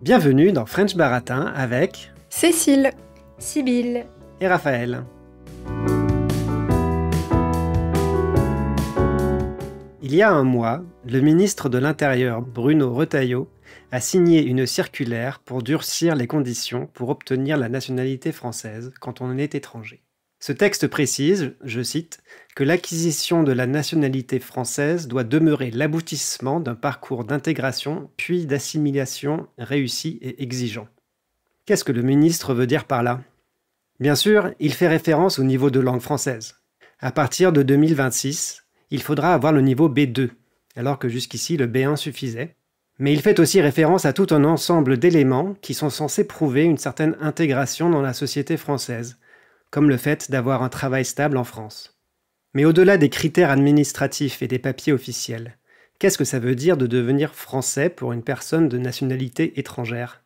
Bienvenue dans French Baratin avec Cécile, Sibylle et Raphaël. Il y a un mois, le ministre de l'Intérieur Bruno Retailleau a signé une circulaire pour durcir les conditions pour obtenir la nationalité française quand on est étranger. Ce texte précise, je cite, que l'acquisition de la nationalité française doit demeurer l'aboutissement d'un parcours d'intégration puis d'assimilation réussi et exigeant. Qu'est-ce que le ministre veut dire par là ? Bien sûr, il fait référence au niveau de langue française. À partir de 2026, il faudra avoir le niveau B2, alors que jusqu'ici le B1 suffisait. Mais il fait aussi référence à tout un ensemble d'éléments qui sont censés prouver une certaine intégration dans la société française, comme le fait d'avoir un travail stable en France. Mais au-delà des critères administratifs et des papiers officiels, qu'est-ce que ça veut dire de devenir français pour une personne de nationalité étrangère ?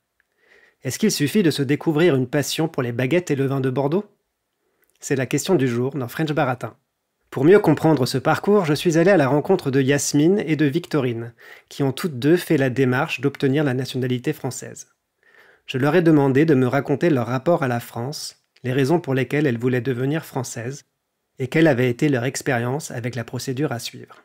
Est-ce qu'il suffit de se découvrir une passion pour les baguettes et le vin de Bordeaux ? C'est la question du jour dans French Baratin. Pour mieux comprendre ce parcours, je suis allé à la rencontre de Yasmine et de Victorine, qui ont toutes deux fait la démarche d'obtenir la nationalité française. Je leur ai demandé de me raconter leur rapport à la France, les raisons pour lesquelles elles voulaient devenir françaises, et quelle avait été leur expérience avec la procédure à suivre.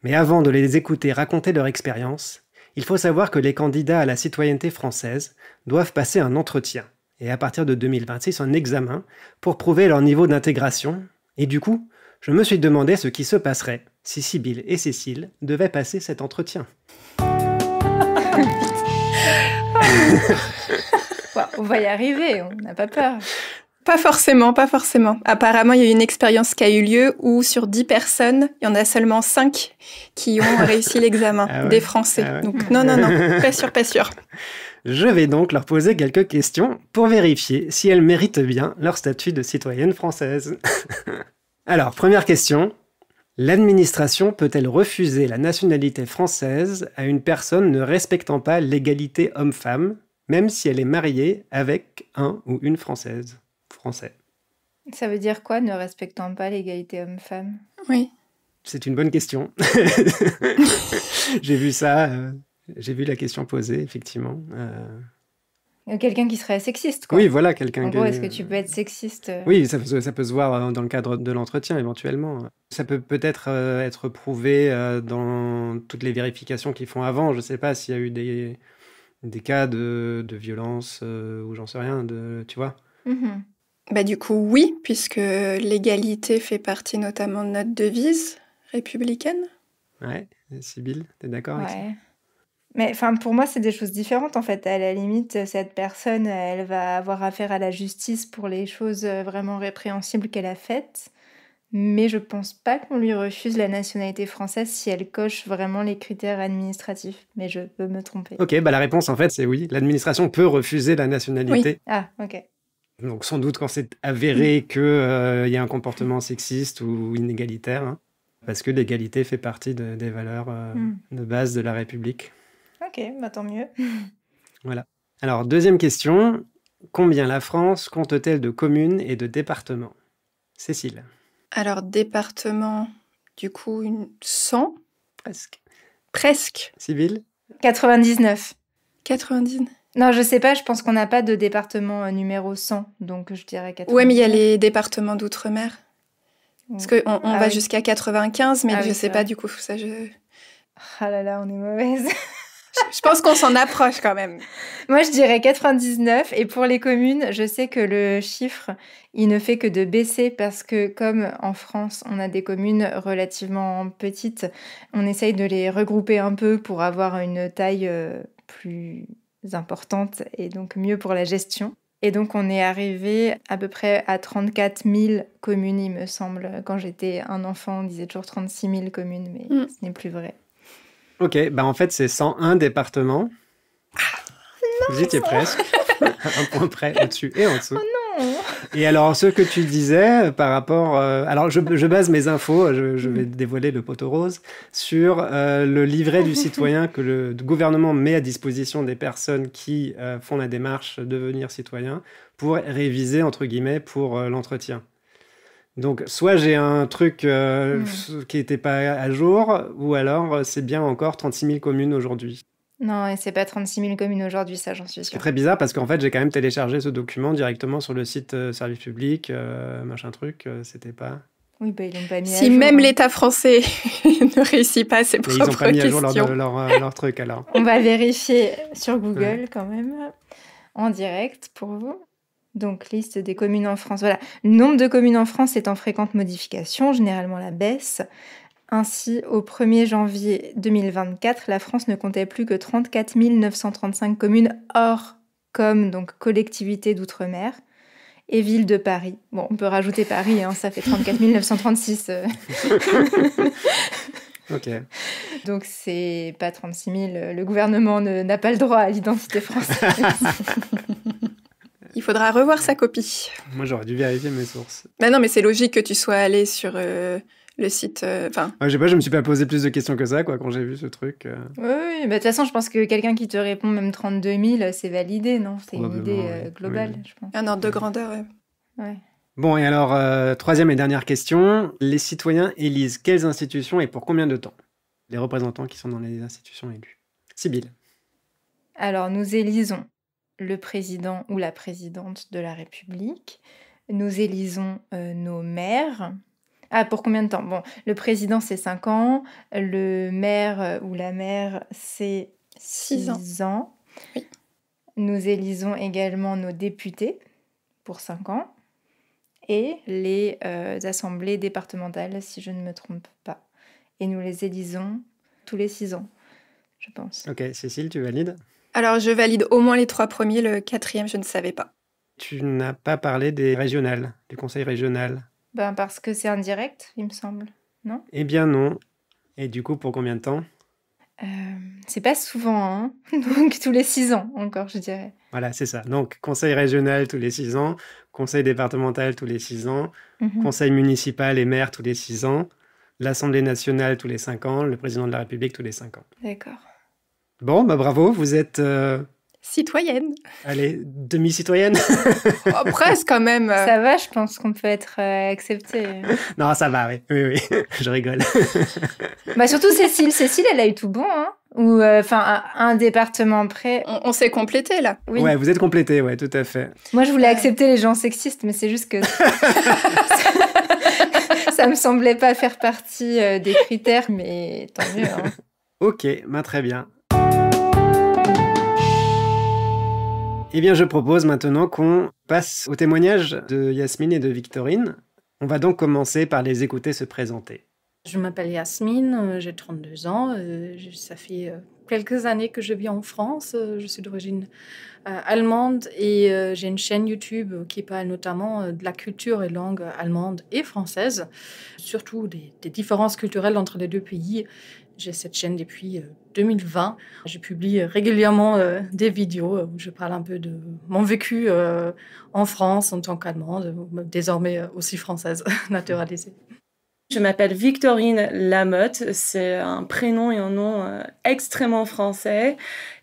Mais avant de les écouter raconter leur expérience, il faut savoir que les candidats à la citoyenneté française doivent passer un entretien, et à partir de 2026 un examen, pour prouver leur niveau d'intégration, et du coup, je me suis demandé ce qui se passerait si Sibylle et Cécile devaient passer cet entretien. On va y arriver, on n'a pas peur. Pas forcément. Apparemment, il y a eu une expérience qui a eu lieu où sur 10 personnes, il y en a seulement 5 qui ont réussi l'examen des Français. Donc non, pas sûr. Je vais donc leur poser quelques questions pour vérifier si elles méritent bien leur statut de citoyenne française. Alors, première question. L'administration peut-elle refuser la nationalité française à une personne ne respectant pas l'égalité homme-femme, même si elle est mariée avec un ou une française ? Français. Ça veut dire quoi, ne respectant pas l'égalité homme-femme ? Oui. C'est une bonne question. J'ai vu ça, j'ai vu la question posée, effectivement. Quelqu'un qui serait sexiste, quoi. Oui, voilà, quelqu'un... En gros, est-ce que tu peux être sexiste ? Oui, ça peut se voir dans le cadre de l'entretien, éventuellement. Ça peut peut-être être prouvé dans toutes les vérifications qu'ils font avant. Je ne sais pas s'il y a eu des cas de violence ou j'en sais rien, tu vois. Du coup, oui, puisque l'égalité fait partie notamment de notre devise républicaine. Ouais, Sibylle, t'es d'accord avec ça ? Mais pour moi, c'est des choses différentes, en fait. À la limite, cette personne, elle va avoir affaire à la justice pour les choses vraiment répréhensibles qu'elle a faites. Mais je pense pas qu'on lui refuse la nationalité française si elle coche vraiment les critères administratifs. Mais je peux me tromper. Ok, la réponse, en fait, c'est oui. L'administration peut refuser la nationalité. Oui. Ah, ok. Donc, sans doute quand c'est avéré qu'il y a un comportement sexiste ou inégalitaire, hein, parce que l'égalité fait partie des valeurs de base de la République. Ok, tant mieux. Voilà. Alors, deuxième question. Combien la France compte-t-elle de communes et de départements ? Cécile. Alors, département, du coup, 100 ? Presque. Sibylle ? 99. 99. Non, je sais pas, je pense qu'on n'a pas de département numéro 100, donc je dirais 99. Ouais, mais il y a les départements d'outre-mer. Parce qu'on va jusqu'à 95, mais je sais pas, du coup, ça, Ah là là, on est mauvaise. Je pense qu'on s'en approche quand même. Moi, je dirais 99. Et pour les communes, je sais que le chiffre, il ne fait que de baisser parce que comme en France, on a des communes relativement petites, on essaye de les regrouper un peu pour avoir une taille plus importante et donc mieux pour la gestion. Et donc, on est arrivé à peu près à 34 000 communes, il me semble. Quand j'étais un enfant, on disait toujours 36 000 communes, mais ce n'est plus vrai. Ok, en fait, c'est 101 départements. Vous étiez presque. Un point près, au-dessus et en dessous. Oh non! Et alors, ce que tu disais par rapport... alors, je base mes infos, je vais dévoiler le poteau rose, sur le livret du citoyen que le gouvernement met à disposition des personnes qui font la démarche de devenir citoyen pour réviser, entre guillemets, pour l'entretien. Donc, soit j'ai un truc qui n'était pas à jour, ou alors c'est bien encore 36 000 communes aujourd'hui. Non, et c'est pas 36 000 communes aujourd'hui, ça, j'en suis sûre. C'est très bizarre parce qu'en fait, j'ai quand même téléchargé ce document directement sur le site service public, machin truc, c'était pas... Oui, bah, ils l'ont pas mis si à jour. Même l'État français ne réussit pas à ses propres questions. Ils ont pas mis à jour leur truc, alors. On va vérifier sur Google, quand même, en direct, pour vous. Donc, liste des communes en France. Voilà. Le nombre de communes en France est en fréquente modification, généralement la baisse. Ainsi, au 1er janvier 2024, la France ne comptait plus que 34 935 communes hors donc collectivité d'outre-mer et ville de Paris. Bon, on peut rajouter Paris, hein, ça fait 34 936. Ok. Donc, c'est pas 36 000. Le gouvernement n'a pas le droit à l'identité française. Il faudra revoir sa copie. Moi, j'aurais dû vérifier mes sources. Mais non, mais c'est logique que tu sois allé sur le site... je sais pas, je me suis pas posé plus de questions que ça, quoi, quand j'ai vu ce truc. Oui, de toute façon, je pense que quelqu'un qui te répond même 32 000, c'est validé, non? C'est une idée globale, je pense. Un ordre de grandeur, ouais. Bon, et alors, troisième et dernière question. Les citoyens élisent quelles institutions et pour combien de temps? Les représentants qui sont dans les institutions élues. Sybille. Alors, nous élisons le président ou la présidente de la République. Nous élisons nos maires. Ah, pour combien de temps? Bon, le président, c'est 5 ans. Le maire ou la maire, c'est 6 ans. Oui. Nous élisons également nos députés pour 5 ans. Et les assemblées départementales, si je ne me trompe pas. Et nous les élisons tous les 6 ans, je pense. Ok, Cécile, tu valides? Alors, je valide au moins les 3 premiers, le 4e, je ne savais pas. Tu n'as pas parlé des régionales, du conseil régional. Ben, parce que c'est indirect, il me semble, non? Eh bien non. Et du coup, pour combien de temps? C'est pas souvent, hein. Donc tous les 6 ans encore, je dirais. Voilà, c'est ça. Donc, conseil régional tous les 6 ans, conseil départemental tous les 6 ans, conseil municipal et maire tous les 6 ans, l'Assemblée nationale tous les 5 ans, le président de la République tous les 5 ans. D'accord. Bon, bah bravo, vous êtes... Citoyenne. Allez, demi-citoyenne. Oh, presque quand même. Ça va, je pense qu'on peut être accepté. Non, ça va, oui, je rigole. Bah surtout Cécile, elle a eu tout bon, hein. Ou enfin un département près. On s'est complété là. Oui. Ouais, vous êtes complété, ouais, tout à fait. Moi, je voulais accepter les gens sexistes, mais c'est juste que ça me semblait pas faire partie des critères, mais tant mieux. Hein. Ok, bah très bien. Eh bien, je propose maintenant qu'on passe au témoignage de Yasmine et de Victorine. On va donc commencer par les écouter se présenter. Je m'appelle Yasmine, j'ai 32 ans. Ça fait quelques années que je vis en France. Je suis d'origine allemande et j'ai une chaîne YouTube qui parle notamment de la culture et langue allemande et française, surtout des différences culturelles entre les deux pays. J'ai cette chaîne depuis 2020. Je publie régulièrement des vidéos où je parle un peu de mon vécu en France en tant qu'Allemande, désormais aussi française, naturalisée. Je m'appelle Victorine Lamotte, c'est un prénom et un nom extrêmement français.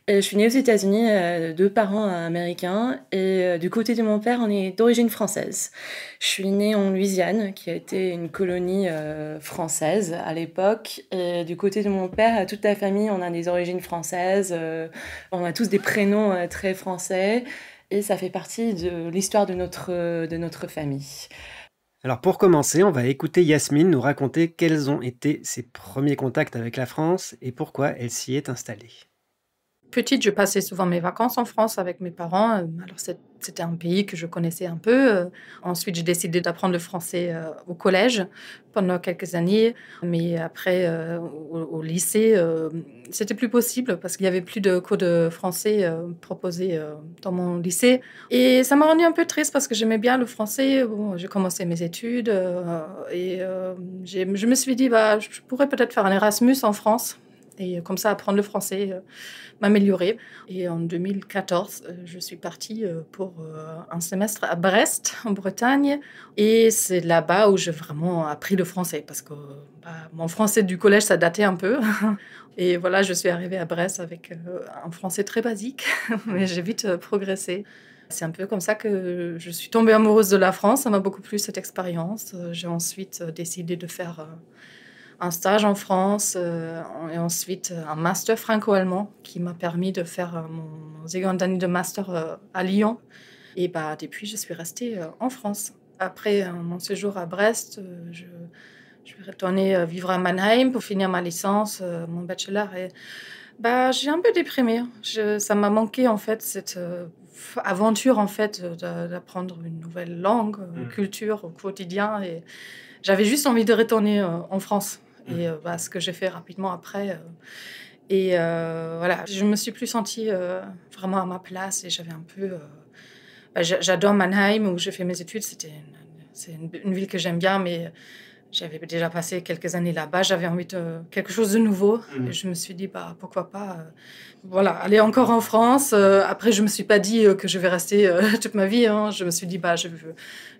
Et je suis née aux États-Unis de parents américains et du côté de mon père, on est d'origine française. Je suis née en Louisiane, qui a été une colonie française à l'époque. Et du côté de mon père, toute la famille, on a des origines françaises. On a tous des prénoms très français et ça fait partie de l'histoire de notre famille. Alors pour commencer, on va écouter Yasmine nous raconter quels ont été ses premiers contacts avec la France et pourquoi elle s'y est installée. Petite, je passais souvent mes vacances en France avec mes parents. Alors c'était un pays que je connaissais un peu. Ensuite, j'ai décidé d'apprendre le français au collège pendant quelques années. Mais après, au lycée, c'était plus possible parce qu'il n'y avait plus de cours de français proposés dans mon lycée. Et ça m'a rendu un peu triste parce que j'aimais bien le français. Bon, j'ai commencé mes études et je me suis dit, je pourrais peut-être faire un Erasmus en France. Et comme ça, apprendre le français, m'améliorer. Et en 2014, je suis partie pour un semestre à Brest, en Bretagne. Et c'est là-bas où j'ai vraiment appris le français. Parce que mon français du collège, ça datait un peu. Et voilà, je suis arrivée à Brest avec un français très basique. Mais j'ai vite progressé. C'est un peu comme ça que je suis tombée amoureuse de la France. Ça m'a beaucoup plu, cette expérience. J'ai ensuite décidé de faire un stage en France et ensuite un master franco-allemand qui m'a permis de faire mon seconde année de master à Lyon. Et depuis, je suis restée en France. Après mon séjour à Brest, je suis retournée vivre à Mannheim pour finir ma licence, mon bachelor. Et j'ai un peu déprimée. Ça m'a manqué en fait cette aventure en fait d'apprendre une nouvelle langue, culture au quotidien. Et j'avais juste envie de retourner en France. Et ce que j'ai fait rapidement après. Voilà, je me suis plus sentie vraiment à ma place et j'avais un peu. J'adore Mannheim où j'ai fait mes études. C'est une ville que j'aime bien, mais j'avais déjà passé quelques années là-bas. J'avais envie de quelque chose de nouveau. Et je me suis dit, pourquoi pas aller encore en France. Après, je ne me suis pas dit que je vais rester toute ma vie. Hein. Je me suis dit,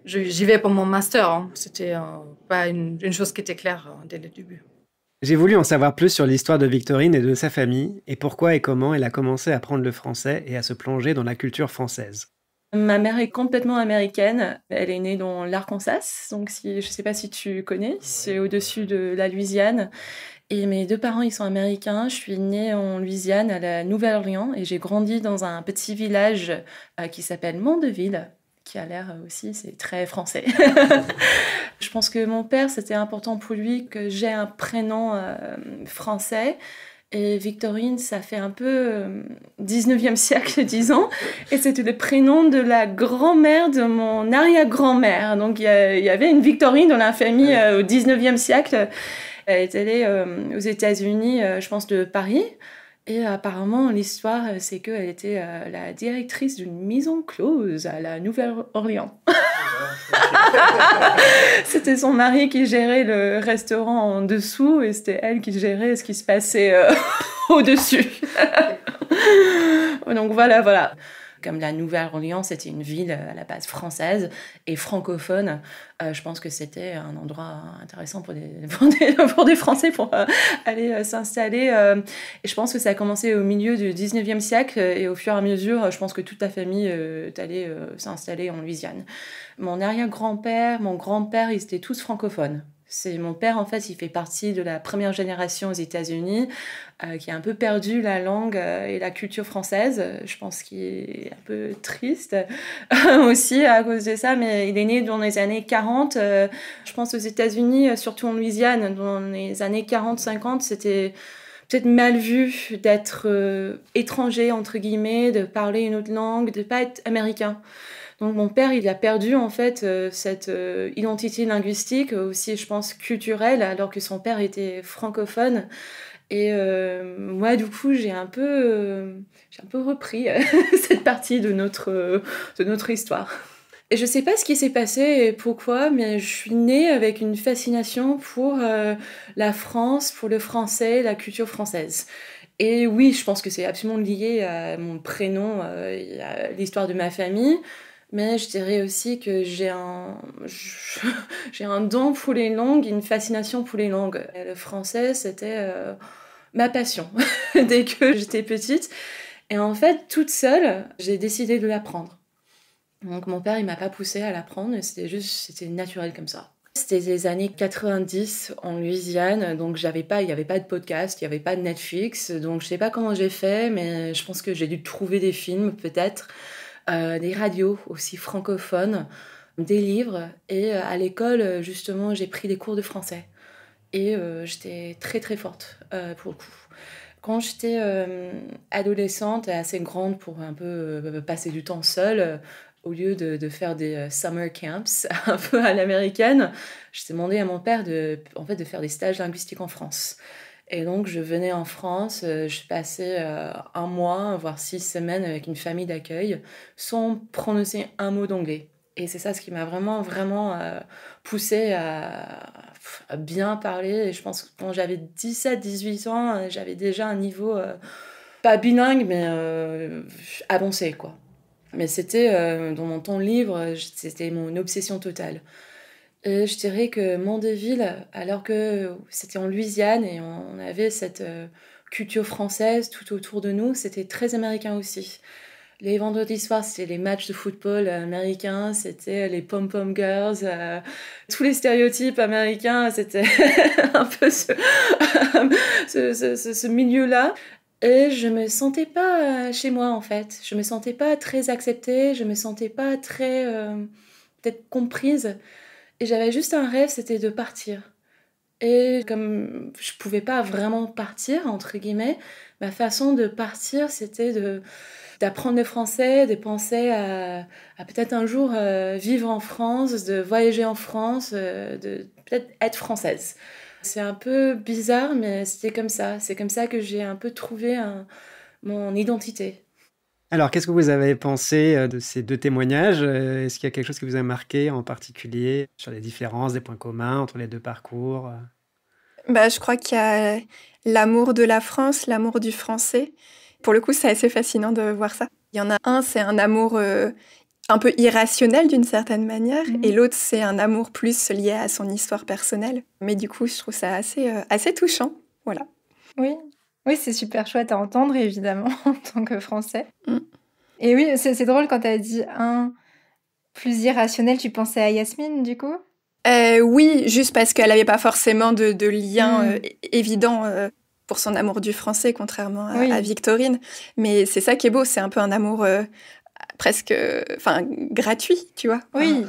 j'y vais pour mon master. Hein. C'était pas une chose qui était claire dès le début. J'ai voulu en savoir plus sur l'histoire de Victorine et de sa famille, et pourquoi et comment elle a commencé à apprendre le français et à se plonger dans la culture française. Ma mère est complètement américaine. Elle est née dans l'Arkansas, donc je ne sais pas si tu connais, c'est au-dessus de la Louisiane. Et mes deux parents, ils sont américains. Je suis née en Louisiane, à la Nouvelle-Orléans, et j'ai grandi dans un petit village qui s'appelle Mondeville, qui a l'air aussi, c'est très français. Je pense que mon père, c'était important pour lui que j'ai un prénom français. Et Victorine, ça fait un peu 19e siècle, disons. Et c'était le prénom de la grand-mère de mon arrière-grand-mère. Donc il y avait une Victorine dans la famille au 19e siècle. Elle est allée aux États-Unis, je pense, de Paris. Et apparemment, l'histoire, c'est qu'elle était la directrice d'une maison close à la Nouvelle-Orléans. C'était son mari qui gérait le restaurant en dessous et c'était elle qui gérait ce qui se passait au-dessus. Donc voilà. Comme la Nouvelle-Orléans, c'était une ville à la base française et francophone. Je pense que c'était un endroit intéressant pour des Français pour aller s'installer. Et je pense que ça a commencé au milieu du 19e siècle et au fur et à mesure, je pense que toute la famille est allée s'installer en Louisiane. Mon arrière-grand-père, mon grand-père, ils étaient tous francophones. Mon père, en fait, il fait partie de la première génération aux États-Unis qui a un peu perdu la langue et la culture française. Je pense qu'il est un peu triste aussi à cause de ça, mais il est né dans les années 40. Je pense aux États-Unis, surtout en Louisiane, dans les années 40-50, c'était peut-être mal vu d'être étranger, entre guillemets, de parler une autre langue, de ne pas être américain. Donc mon père, il a perdu en fait cette identité linguistique, aussi je pense culturelle, alors que son père était francophone. Et moi, du coup, j'ai un peu repris cette partie de notre histoire. Et je sais pas ce qui s'est passé et pourquoi, mais je suis née avec une fascination pour la France, pour le français, la culture française. Et oui, je pense que c'est absolument lié à mon prénom, à l'histoire de ma famille. Mais je dirais aussi que j'ai un don pour les langues, une fascination pour les langues. Et le français, c'était ma passion dès que j'étais petite. Et en fait, toute seule, j'ai décidé de l'apprendre. Donc mon père, il m'a pas poussée à l'apprendre, c'était naturel comme ça. C'était les années 90 en Louisiane, donc il y avait pas de podcast, il y avait pas de Netflix, donc je sais pas comment j'ai fait, mais je pense que j'ai dû trouver des films peut-être. Des radios aussi francophones, des livres. Et à l'école, justement, j'ai pris des cours de français. Et j'étais très, très forte pour le coup. Quand j'étais adolescente et assez grande pour un peu passer du temps seule, au lieu de faire des summer camps un peu à l'américaine, j'ai demandé à mon père de faire des stages linguistiques en France. Et donc, je venais en France, je passais 1 mois, voire 6 semaines avec une famille d'accueil, sans prononcer un mot d'anglais. Et c'est ça ce qui m'a vraiment, vraiment poussée à bien parler. Et je pense que quand j'avais 17-18 ans, j'avais déjà un niveau, pas bilingue, mais avancé, quoi. Mais c'était, dans mon temps libre, c'était mon obsession totale. Je dirais que Mondeville, alors que c'était en Louisiane et on avait cette culture française tout autour de nous, c'était très américain aussi. Les vendredis soirs, c'était les matchs de football américains, c'était les pom-pom girls, tous les stéréotypes américains, c'était un peu ce milieu-là. Et je me sentais pas chez moi, en fait. Je me sentais pas très acceptée, je me sentais pas très, peut-être comprise. Et j'avais juste un rêve, c'était de partir. Et comme je pouvais pas vraiment partir, entre guillemets, ma façon de partir, c'était d'apprendre le français, de penser à peut-être un jour vivre en France, de voyager en France, de peut-être être française. C'est un peu bizarre, mais c'était comme ça. C'est comme ça que j'ai un peu trouvé mon identité. Alors, qu'est-ce que vous avez pensé de ces 2 témoignages? Est-ce qu'il y a quelque chose qui vous a marqué en particulier sur les différences, des points communs entre les 2 parcours? Je crois qu'il y a l'amour de la France, l'amour du français. Pour le coup, c'est assez fascinant de voir ça. Il y en a un, c'est un amour un peu irrationnel d'une certaine manière, et l'autre, c'est un amour plus lié à son histoire personnelle. Mais du coup, je trouve ça assez touchant. Voilà. Oui, c'est super chouette à entendre, évidemment, en tant que Français. Et oui, c'est drôle quand tu as dit un plus irrationnel, tu pensais à Yasmine, du coup? Oui, juste parce qu'elle n'avait pas forcément de lien évident pour son amour du français, contrairement à Victorine. Mais c'est ça qui est beau, c'est un peu un amour presque gratuit, tu vois. Oui.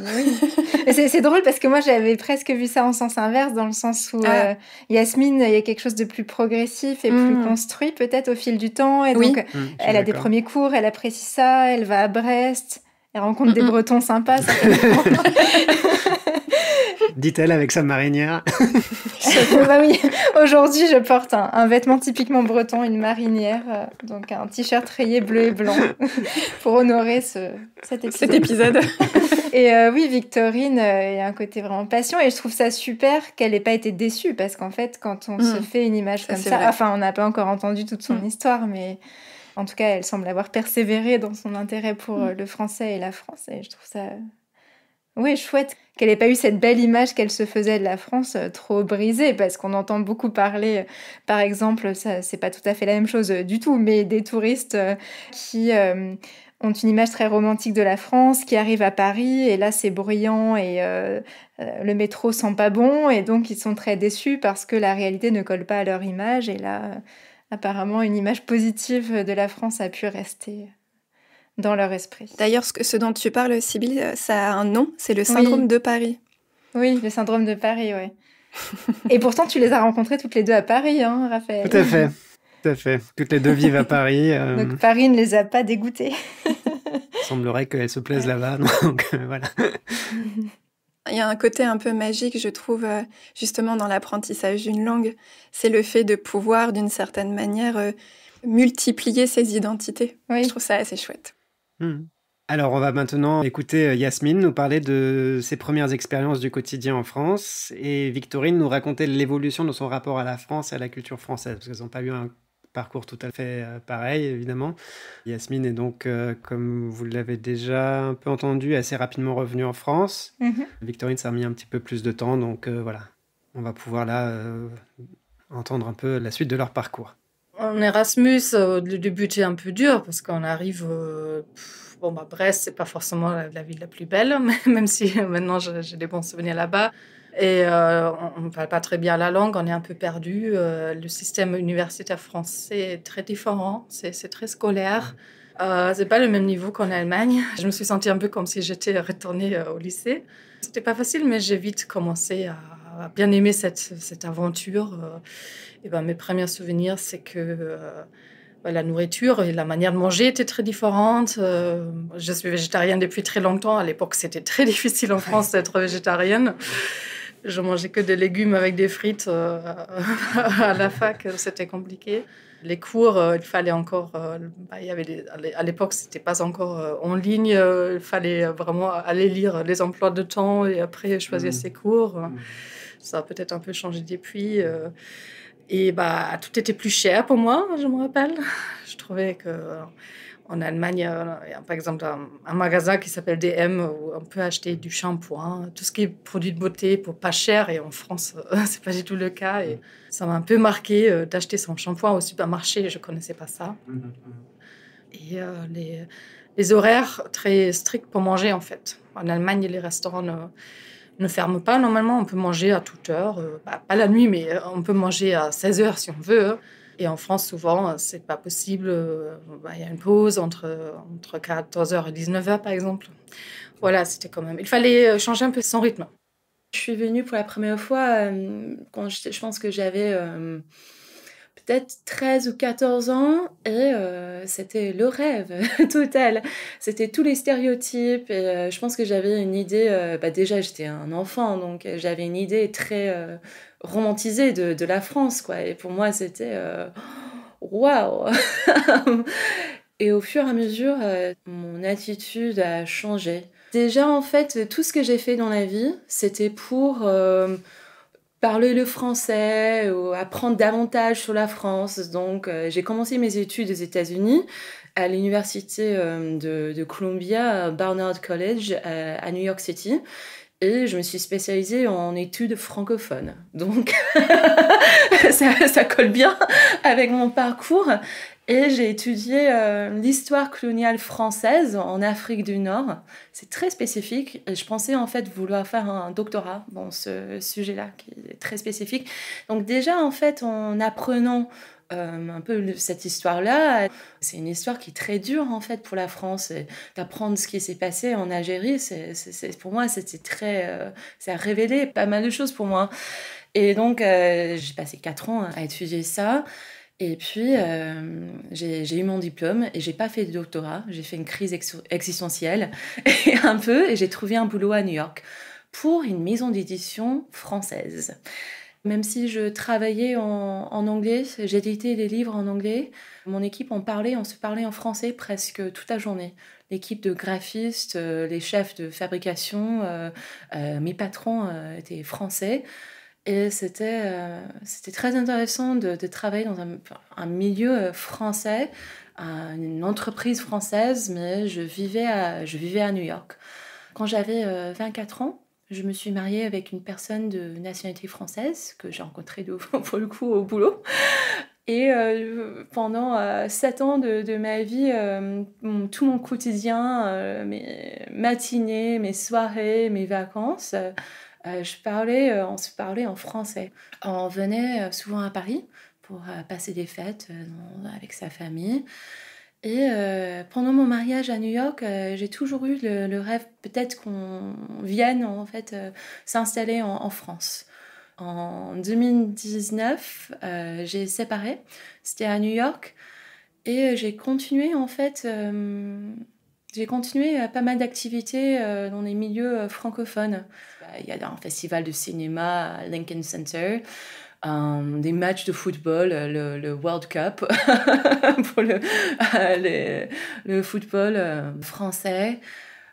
C'est drôle parce que moi, j'avais presque vu ça en sens inverse, dans le sens où Yasmine, il y a quelque chose de plus progressif et plus construit, peut-être, au fil du temps. Et donc, elle a des premiers cours, elle apprécie ça, elle va à Brest, elle rencontre des Bretons sympas. Dit-elle avec sa marinière. Oui, aujourd'hui, je porte un vêtement typiquement breton, une marinière, donc un t-shirt rayé bleu et blanc, pour honorer cet épisode. Et oui, Victorine, il y a un côté vraiment passion, et je trouve ça super qu'elle n'ait pas été déçue, parce qu'en fait, quand on se fait une image comme ça, enfin, on n'a pas encore entendu toute son histoire, mais en tout cas, elle semble avoir persévéré dans son intérêt pour le français et la France, et je trouve ça... Oui, chouette qu'elle n'ait pas eu cette belle image qu'elle se faisait de la France trop brisée, parce qu'on entend beaucoup parler, par exemple, ça c'est pas tout à fait la même chose du tout, mais des touristes qui ont une image très romantique de la France, qui arrivent à Paris, et là c'est bruyant, et le métro sent pas bon, et donc ils sont très déçus parce que la réalité ne colle pas à leur image, et là, apparemment, une image positive de la France a pu rester... dans leur esprit. D'ailleurs, ce dont tu parles, Sybille, ça a un nom, c'est le syndrome de Paris. Oui, le syndrome de Paris, oui. Et pourtant, tu les as rencontrées toutes les deux à Paris, hein, Raphaël? Tout à fait. Toutes les deux vivent à Paris. Donc Paris ne les a pas dégoûtées. Il semblerait qu'elles se plaisent là-bas, donc voilà. Il y a un côté un peu magique, je trouve, justement, dans l'apprentissage d'une langue. C'est le fait de pouvoir, d'une certaine manière, multiplier ses identités. Oui. Je trouve ça assez chouette. Alors, on va maintenant écouter Yasmine nous parler de ses premières expériences du quotidien en France, et Victorine nous raconter l'évolution de son rapport à la France et à la culture française, parce qu'elles n'ont pas eu un parcours tout à fait pareil, évidemment. Yasmine est donc, comme vous l'avez déjà un peu entendu, assez rapidement revenue en France. Victorine, ça a mis un petit peu plus de temps, donc voilà. On va pouvoir là entendre un peu la suite de leur parcours. En Erasmus, le début était un peu dur, parce qu'on arrive... Brest, c'est pas forcément la ville la plus belle, même si maintenant j'ai des bons souvenirs là-bas. Et on ne parle pas très bien la langue, on est un peu perdu. Le système universitaire français est très différent, c'est très scolaire. C'est pas le même niveau qu'en Allemagne. Je me suis sentie un peu comme si j'étais retournée au lycée. C'était pas facile, mais j'ai vite commencé à bien aimer cette aventure. Mes premiers souvenirs, c'est que... la nourriture et la manière de manger était très différente. Je suis végétarienne depuis très longtemps. À l'époque, c'était très difficile en France d'être végétarienne. Je mangeais que des légumes avec des frites à la fac. C'était compliqué. Les cours, il fallait encore... à l'époque, c'était pas encore en ligne. Il fallait vraiment aller lire les emplois de temps et après choisir ses cours. Ça a peut-être un peu changé depuis... Et tout était plus cher pour moi, je me rappelle. Je trouvais qu'en Allemagne, il y a par exemple un magasin qui s'appelle DM où on peut acheter du shampoing, tout ce qui est produit de beauté pour pas cher. Et en France, c'est pas du tout le cas. Et ça m'a un peu marqué d'acheter son shampoing au supermarché. Je connaissais pas ça. Et les horaires très stricts pour manger, en fait. En Allemagne, les restaurants ne ferment pas. Normalement, on peut manger à toute heure. Pas la nuit, mais on peut manger à 16 heures si on veut. Et en France, souvent, c'est pas possible. Il y a une pause entre 14 heures et 19 heures, par exemple. Voilà, c'était quand même... Il fallait changer un peu son rythme. Je suis venue pour la première fois quand je pense que j'avais peut-être 13 ou 14 ans et c'était le rêve total. C'était tous les stéréotypes et je pense que j'avais une idée, déjà j'étais un enfant donc j'avais une idée très romantisée de la France quoi. Et pour moi c'était waouh. Et au fur et à mesure, mon attitude a changé. Déjà, en fait, tout ce que j'ai fait dans la vie, c'était pour parler le français ou apprendre davantage sur la France. Donc, j'ai commencé mes études aux États-Unis à l'université de Columbia, Barnard College, à New York City. Et je me suis spécialisée en études francophones. Donc, ça colle bien avec mon parcours. Et j'ai étudié l'histoire coloniale française en Afrique du Nord. C'est très spécifique. Et je pensais en fait vouloir faire un doctorat dans ce sujet-là, qui est très spécifique. Donc déjà, en fait, en apprenant un peu cette histoire-là, c'est une histoire qui est très dure en fait pour la France. Et d'apprendre ce qui s'est passé en Algérie, pour moi, c'était très... ça a révélé pas mal de choses pour moi. Et donc, j'ai passé 4 ans à étudier ça. Et puis, j'ai eu mon diplôme et j'ai pas fait de doctorat. J'ai fait une crise existentielle et un peu, et j'ai trouvé un boulot à New York pour une maison d'édition française. Même si je travaillais en anglais, j'éditais les livres en anglais, mon équipe on se parlait en français presque toute la journée. L'équipe de graphistes, les chefs de fabrication, mes patrons étaient français. Et c'était très intéressant de travailler dans un milieu français, une entreprise française, mais je vivais à New York. Quand j'avais 24 ans, je me suis mariée avec une personne de nationalité française que j'ai rencontrée pour le coup au boulot. Et pendant 7 ans de ma vie, tout mon quotidien, mes matinées, mes soirées, mes vacances... on se parlait en français. On venait souvent à Paris pour passer des fêtes avec sa famille. Et pendant mon mariage à New York, j'ai toujours eu le rêve peut-être qu'on vienne en fait s'installer en France. En 2019, j'ai séparé. C'était à New York. Et j'ai continué en fait... J'ai continué pas mal d'activités dans les milieux francophones. Il y a un festival de cinéma à Lincoln Center, des matchs de football, le World Cup pour le football français.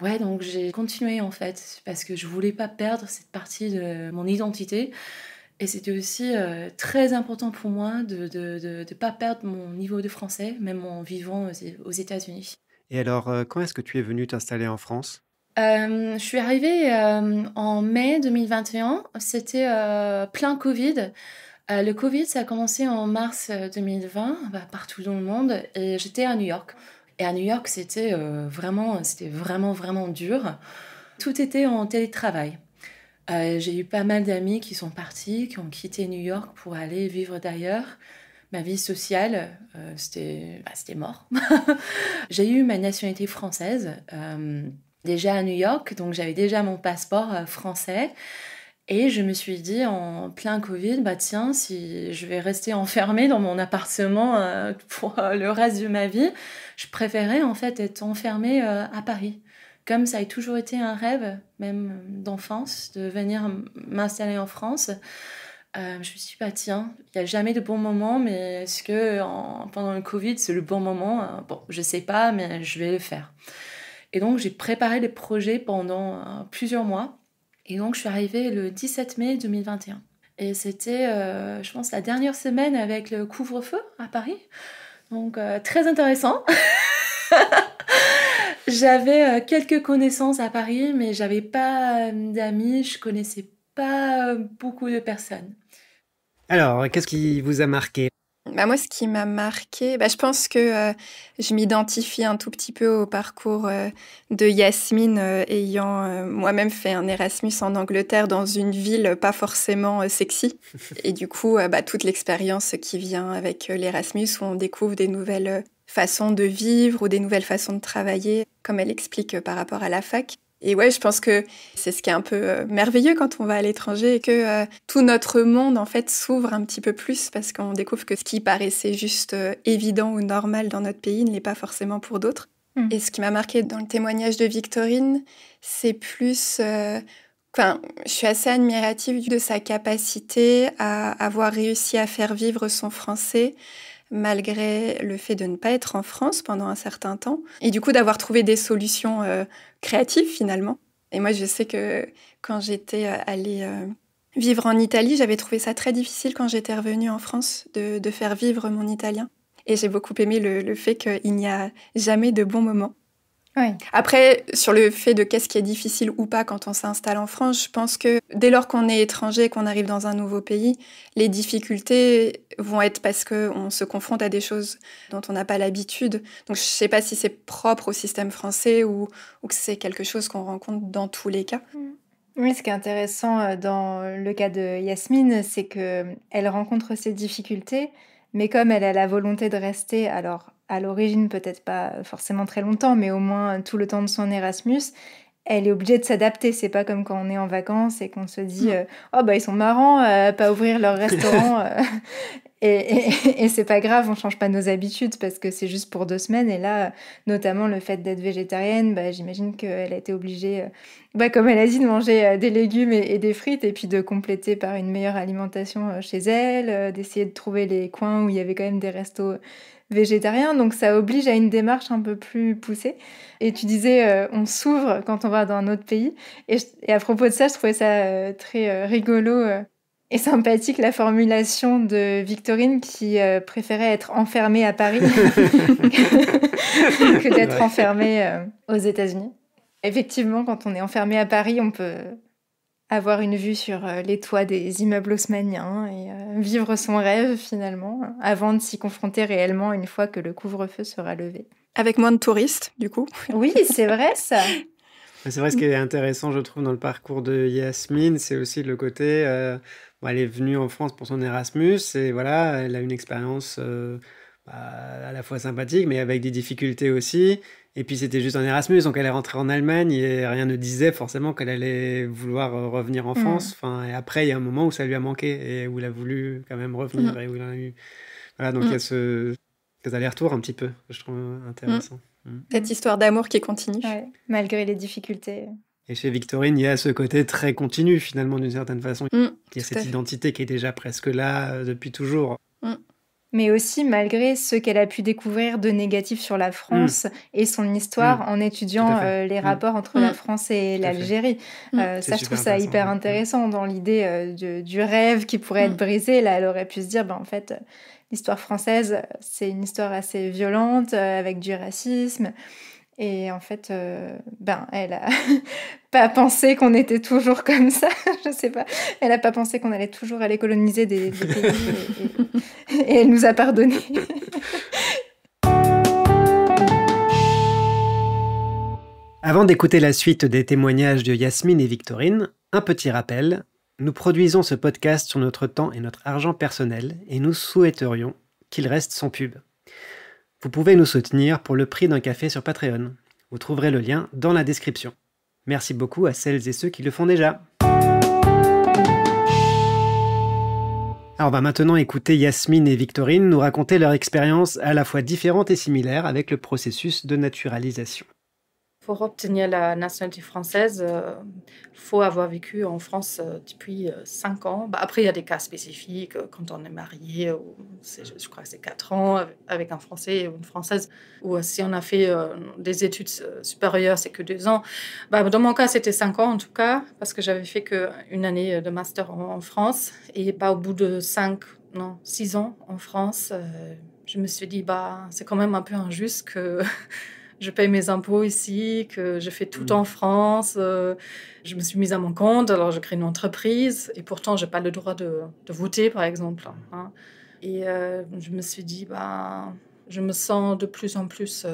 Ouais, donc j'ai continué en fait parce que je voulais pas perdre cette partie de mon identité. Et c'était aussi très important pour moi de pas perdre mon niveau de français, même en vivant aux États-Unis. Et alors, quand est-ce que tu es venue t'installer en France ? Je suis arrivée en mai 2021. C'était plein Covid. Le Covid, ça a commencé en mars 2020, partout dans le monde. Et j'étais à New York. Et à New York, c'était vraiment, vraiment dur. Tout était en télétravail. J'ai eu pas mal d'amis qui sont partis, qui ont quitté New York pour aller vivre d'ailleurs. Ma vie sociale, c'était mort. J'ai eu ma nationalité française déjà à New York, donc j'avais déjà mon passeport français. Et je me suis dit en plein Covid, tiens, si je vais rester enfermée dans mon appartement pour le reste de ma vie, je préférais en fait être enfermée à Paris. Comme ça a toujours été un rêve, même d'enfance, de venir m'installer en France. Je me suis dit, tiens, il n'y a jamais de bon moment, mais est-ce que pendant le Covid, c'est le bon moment ? Bon, je ne sais pas, mais je vais le faire. Et donc, j'ai préparé les projets pendant plusieurs mois. Et donc, je suis arrivée le 17 mai 2021. Et c'était, je pense, la dernière semaine avec le couvre-feu à Paris. Donc, très intéressant. J'avais quelques connaissances à Paris, mais je n'avais pas d'amis, je ne connaissais pas beaucoup de personnes. Alors, qu'est-ce qui vous a marqué ? Moi, ce qui m'a marqué, je pense que je m'identifie un tout petit peu au parcours de Yasmine, ayant moi-même fait un Erasmus en Angleterre dans une ville pas forcément sexy. Et du coup, toute l'expérience qui vient avec l'Erasmus, où on découvre des nouvelles façons de vivre ou des nouvelles façons de travailler, comme elle explique par rapport à la fac. Et ouais, je pense que c'est ce qui est un peu merveilleux quand on va à l'étranger et que tout notre monde, en fait, s'ouvre un petit peu plus parce qu'on découvre que ce qui paraissait juste évident ou normal dans notre pays ne l'est pas forcément pour d'autres. Et ce qui m'a marqué dans le témoignage de Victorine, c'est plus... je suis assez admirative de sa capacité à avoir réussi à faire vivre son français malgré le fait de ne pas être en France pendant un certain temps, et du coup d'avoir trouvé des solutions créatives finalement. Et moi, je sais que quand j'étais allée vivre en Italie, j'avais trouvé ça très difficile quand j'étais revenue en France de faire vivre mon italien. Et j'ai beaucoup aimé le fait qu'il n'y a jamais de bons moments. Oui. Après, sur le fait de qu'est-ce qui est difficile ou pas quand on s'installe en France, je pense que dès lors qu'on est étranger, qu'on arrive dans un nouveau pays, les difficultés vont être parce qu'on se confronte à des choses dont on n'a pas l'habitude. Donc je ne sais pas si c'est propre au système français ou que c'est quelque chose qu'on rencontre dans tous les cas. Oui, ce qui est intéressant dans le cas de Yasmine, c'est qu'elle rencontre ces difficultés, mais comme elle a la volonté de rester, alors à l'origine peut-être pas forcément très longtemps, mais au moins tout le temps de son Erasmus, elle est obligée de s'adapter. C'est pas comme quand on est en vacances et qu'on se dit ils sont marrants, pas ouvrir leur restaurant. Et c'est pas grave, on change pas nos habitudes parce que c'est juste pour 2 semaines. Et là, notamment le fait d'être végétarienne, j'imagine qu'elle a été obligée, comme elle a dit, de manger des légumes et des frites et puis de compléter par une meilleure alimentation chez elle, d'essayer de trouver les coins où il y avait quand même des restos végétariens. Donc ça oblige à une démarche un peu plus poussée. Et tu disais, on s'ouvre quand on va dans un autre pays. Et à propos de ça, je trouvais ça très rigolo et sympathique la formulation de Victorine qui préférait être enfermée à Paris que d'être enfermée aux États-Unis. Effectivement, quand on est enfermé à Paris, on peut avoir une vue sur les toits des immeubles haussmanniens et vivre son rêve finalement, avant de s'y confronter réellement une fois que le couvre-feu sera levé. Avec moins de touristes, du coup. Oui, c'est vrai ça. C'est vrai, ce qui est intéressant, je trouve, dans le parcours de Yasmine, c'est aussi le côté... elle est venue en France pour son Erasmus et voilà, elle a une expérience à la fois sympathique, mais avec des difficultés aussi. Et puis c'était juste un Erasmus, donc elle est rentrée en Allemagne et rien ne disait forcément qu'elle allait vouloir revenir en France. Et après, il y a un moment où ça lui a manqué et où il a voulu quand même revenir et où il en a eu... Voilà, donc il y a ces allers-retours un petit peu, que je trouve intéressant. Cette histoire d'amour qui continue. Ouais, malgré les difficultés. Et chez Victorine, il y a ce côté très continu, finalement, d'une certaine façon. Il y a cette fait. identité qui est déjà presque là depuis toujours. Mais aussi malgré ce qu'elle a pu découvrir de négatif sur la France et son histoire en étudiant les rapports entre la France et l'Algérie. Ça, je trouve ça hyper intéressant dans l'idée du rêve qui pourrait être brisé. Là, elle aurait pu se dire, en fait, l'histoire française, c'est une histoire assez violente, avec du racisme. Et en fait, elle a pas pensé qu'on était toujours comme ça, je sais pas. Elle a pas pensé qu'on allait toujours aller coloniser des pays et elle nous a pardonné. Avant d'écouter la suite des témoignages de Yasmine et Victorine, un petit rappel. Nous produisons ce podcast sur notre temps et notre argent personnel et nous souhaiterions qu'il reste sans pub. Vous pouvez nous soutenir pour le prix d'un café sur Patreon. Vous trouverez le lien dans la description. Merci beaucoup à celles et ceux qui le font déjà. Alors on va maintenant écouter Yasmine et Victorine nous raconter leur expérience à la fois différente et similaire avec le processus de naturalisation. Pour obtenir la nationalité française, il faut avoir vécu en France depuis 5 ans. Après, il y a des cas spécifiques, quand on est marié, je crois que c'est 4 ans avec un Français ou une Française, ou si on a fait des études supérieures, c'est que 2 ans. Dans mon cas, c'était 5 ans en tout cas, parce que j'avais fait qu'une année de master en France. Et au bout de 6 ans en France, je me suis dit, c'est quand même un peu injuste que... Je paye mes impôts ici, que je fais tout en France. Je me suis mise à mon compte, alors je crée une entreprise. Et pourtant, je n'ai pas le droit de voter, par exemple. Et je me suis dit, je me sens de plus en plus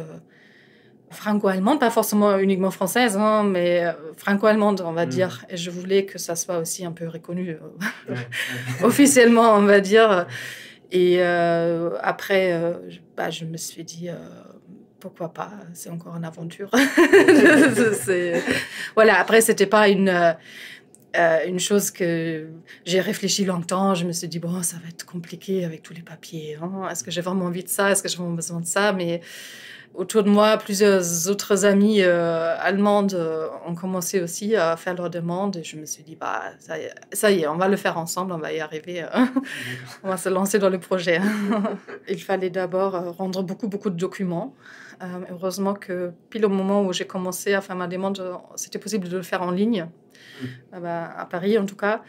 franco-allemande, pas forcément uniquement française, hein, mais franco-allemande, on va dire. Et je voulais que ça soit aussi un peu reconnu officiellement, on va dire. Et après, je me suis dit, pourquoi pas, c'est encore une aventure. Voilà, après, c'était pas une chose que j'ai réfléchi longtemps. Je me suis dit, bon, ça va être compliqué avec tous les papiers. Hein. Est-ce que j'ai vraiment envie de ça? Est-ce que j'ai vraiment besoin de ça? Mais autour de moi, plusieurs autres amies allemandes ont commencé aussi à faire leurs demandes. Et je me suis dit, ça y est, on va le faire ensemble, on va y arriver. On va se lancer dans le projet. Il fallait d'abord rendre beaucoup de documents. Heureusement que pile au moment où j'ai commencé à faire ma demande, c'était possible de le faire en ligne. À Paris, en tout cas.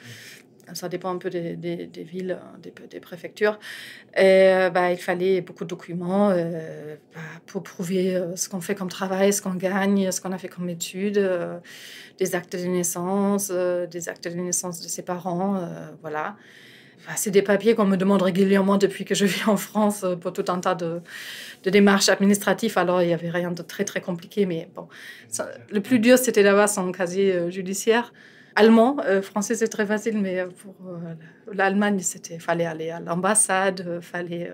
Ça dépend un peu des villes, des préfectures. Et il fallait beaucoup de documents pour prouver ce qu'on fait comme travail, ce qu'on gagne, ce qu'on a fait comme études, des actes de naissance, des actes de naissance de ses parents, voilà. C'est des papiers qu'on me demande régulièrement depuis que je vis en France pour tout un tas de démarches administratives. Alors, il n'y avait rien de très, très compliqué. Mais bon, le plus dur, c'était d'avoir son casier judiciaire. Allemand, français, c'est très facile. Mais pour l'Allemagne, il fallait aller à l'ambassade, fallait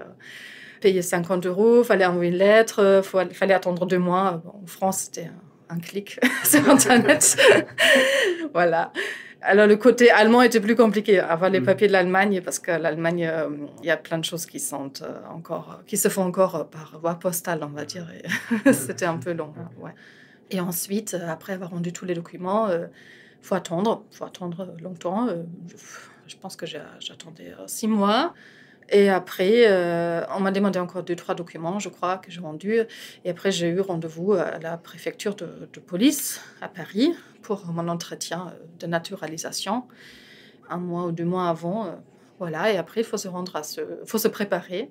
payer 50 €, fallait envoyer une lettre, fallait attendre 2 mois. Bon, en France, c'était un clic sur Internet. Voilà. Alors, le côté allemand était plus compliqué, avoir les papiers de l'Allemagne, parce que l'Allemagne, il y a plein de choses qui se font encore par voie postale, on va dire. Et c'était un peu long. Hein, ouais. Et ensuite, après avoir rendu tous les documents, faut attendre longtemps. Je pense que j'attendais 6 mois. Et après, on m'a demandé encore 2-3 documents, je crois, que j'ai rendus. Et après, j'ai eu rendez-vous à la préfecture de police à Paris pour mon entretien de naturalisation, 1 mois ou 2 mois avant. Voilà. Et après, il faut faut se préparer.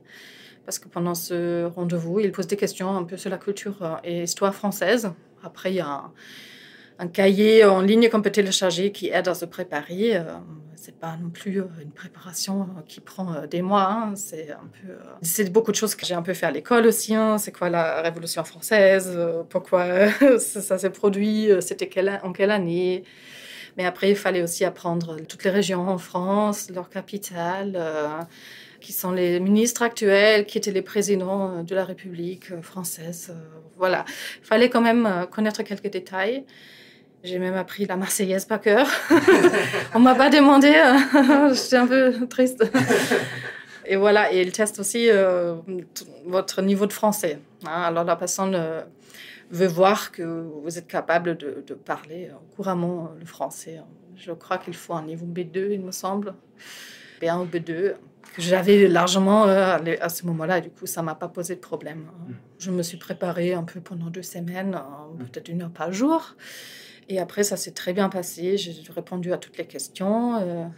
Parce que pendant ce rendez-vous, il pose des questions un peu sur la culture et histoire française. Après, il y a un cahier en ligne qu'on peut télécharger qui aide à se préparer. C'est pas non plus une préparation qui prend des mois. Hein. C'est beaucoup de choses que j'ai un peu fait à l'école aussi. Hein. C'est quoi la Révolution française? Pourquoi ça s'est produit? C'était en quelle année? Mais après, il fallait aussi apprendre toutes les régions en France, leurs capitales, qui sont les ministres actuels, qui étaient les présidents de la République française. Voilà, il fallait quand même connaître quelques détails. J'ai même appris la Marseillaise par cœur. On m'a pas demandé, j'étais un peu triste. Et voilà, et il teste aussi votre niveau de français. Hein. Alors la personne veut voir que vous êtes capable de parler couramment le français. Je crois qu'il faut un niveau B2, il me semble. B1 ou B2, que j'avais largement à ce moment-là. Et du coup, ça ne m'a pas posé de problème. Je me suis préparée un peu pendant 2 semaines, peut-être 1 heure par jour. Et après, ça s'est très bien passé. J'ai répondu à toutes les questions.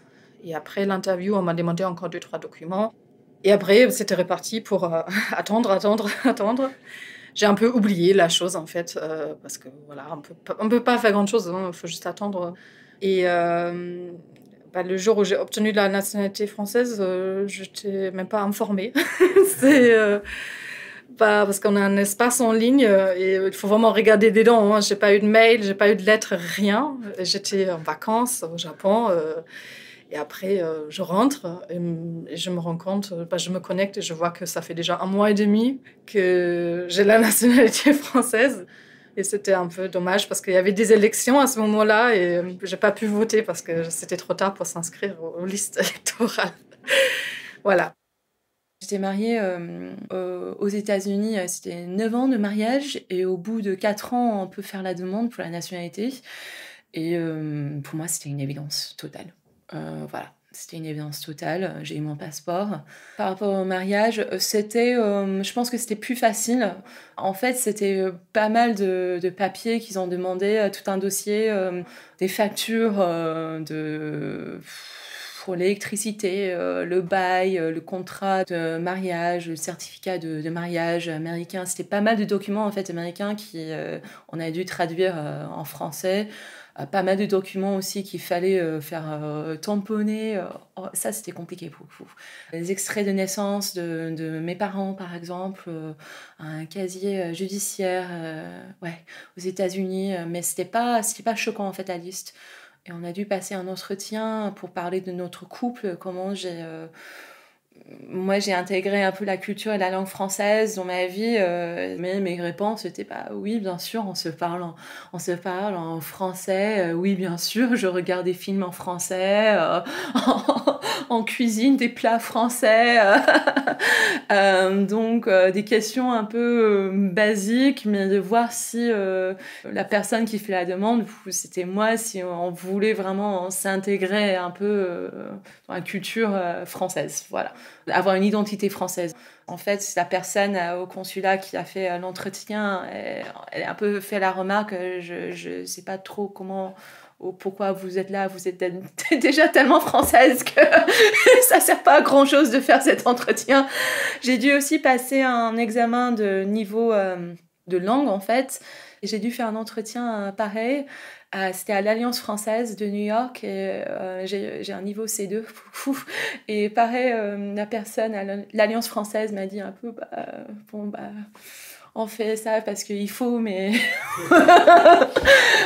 Et après l'interview, on m'a demandé encore 2-3 documents. Et après, c'était reparti pour attendre. J'ai un peu oublié la chose, en fait, parce que voilà, on peut pas faire grand-chose, il faut juste attendre. Et le jour où j'ai obtenu la nationalité française, je n'étais même pas informée. Parce qu'on a un espace en ligne et il faut vraiment regarder dedans. Hein. Je n'ai pas eu de mail, je n'ai pas eu de lettre, rien. J'étais en vacances au Japon. Et après, je rentre et je me rends compte, je me connecte et je vois que ça fait déjà 1 mois et demi que j'ai la nationalité française. Et c'était un peu dommage parce qu'il y avait des élections à ce moment-là et je n'ai pas pu voter parce que c'était trop tard pour s'inscrire aux listes électorales. Voilà. J'étais mariée aux États-Unis, c'était 9 ans de mariage et au bout de 4 ans, on peut faire la demande pour la nationalité. Et pour moi, c'était une évidence totale. Voilà, c'était une évidence totale. J'ai eu mon passeport. Par rapport au mariage, je pense que c'était plus facile. En fait, c'était pas mal de papiers qu'ils ont demandé, tout un dossier, des factures pour l'électricité, le bail, le contrat de mariage, le certificat de mariage américain. C'était pas mal de documents en fait américains on a dû traduire en français. pas mal de documents aussi qu'il fallait faire tamponner. Ça, c'était compliqué pour vous. Les extraits de naissance de mes parents, par exemple, un casier judiciaire aux États-Unis, mais c'était pas choquant en fait la liste. Et on a dû passer un entretien pour parler de notre couple, comment moi, j'ai intégré un peu la culture et la langue française dans ma vie, mais mes réponses étaient oui, bien sûr, on se parle en français. Oui, bien sûr, je regarde des films en français, en cuisine des plats français. Donc, des questions un peu basiques, mais de voir si la personne qui fait la demande, c'était moi, si on voulait vraiment s'intégrer un peu dans la culture française. Voilà. Avoir une identité française. En fait, la personne au consulat qui a fait l'entretien, elle a un peu fait la remarque, je sais pas trop comment ou pourquoi vous êtes là, vous êtes déjà tellement française que ça sert pas à grand chose de faire cet entretien. J'ai dû aussi passer un examen de niveau de langue en fait. Et j'ai dû faire un entretien pareil. C'était à l'Alliance française de New York et j'ai un niveau C2. Et pareil, la personne à l'Alliance française m'a dit un peu on fait ça parce qu'il faut, mais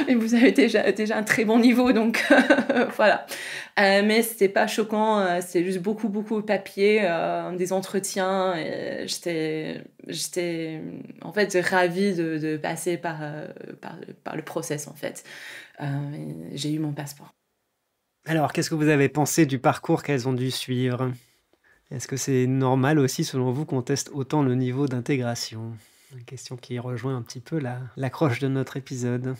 mais vous avez déjà un très bon niveau, donc voilà. Mais c'était pas choquant, c'était juste beaucoup de papier, des entretiens. Et j'étais en fait ravie de passer par le process en fait. J'ai eu mon passeport. Alors, qu'est-ce que vous avez pensé du parcours qu'elles ont dû suivre? Est-ce que c'est normal aussi, selon vous, qu'on teste autant le niveau d'intégration? Une question qui rejoint un petit peu l'accroche de notre épisode.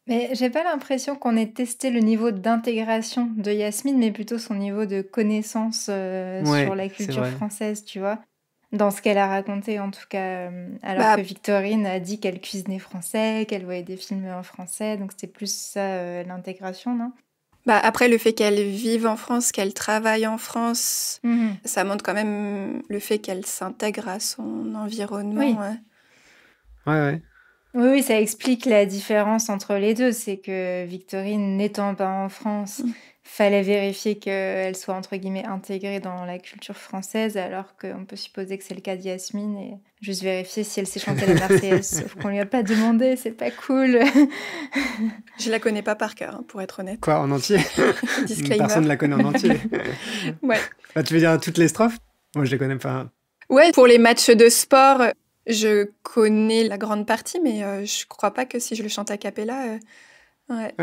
Mais j'ai pas l'impression qu'on ait testé le niveau d'intégration de Yasmine, mais plutôt son niveau de connaissance sur la c'est culture vrai. française, tu vois. Dans ce qu'elle a raconté, en tout cas. Alors que Victorine a dit qu'elle cuisinait français, qu'elle voyait des films en français, donc c'était plus ça, l'intégration, non? Après, le fait qu'elle vive en France, qu'elle travaille en France, ça montre quand même le fait qu'elle s'intègre à son environnement. Oui. Ouais. Oui, ça explique la différence entre les deux. C'est que Victorine, n'étant pas en France, fallait vérifier qu'elle soit, entre guillemets, intégrée dans la culture française, alors qu'on peut supposer que c'est le cas de Yasmine, et juste vérifier si elle sait chanter la Marseillaise, sauf qu'on lui a pas demandé, c'est pas cool. Je la connais pas par cœur, pour être honnête. Quoi, en entier? Disclaimer. Personne la connaît en entier. Ouais. Tu veux dire toutes les strophes? Moi, je les connais pas. Ouais, pour les matchs de sport, je connais la grande partie, mais je crois pas que si je le chante a cappella... Ouais.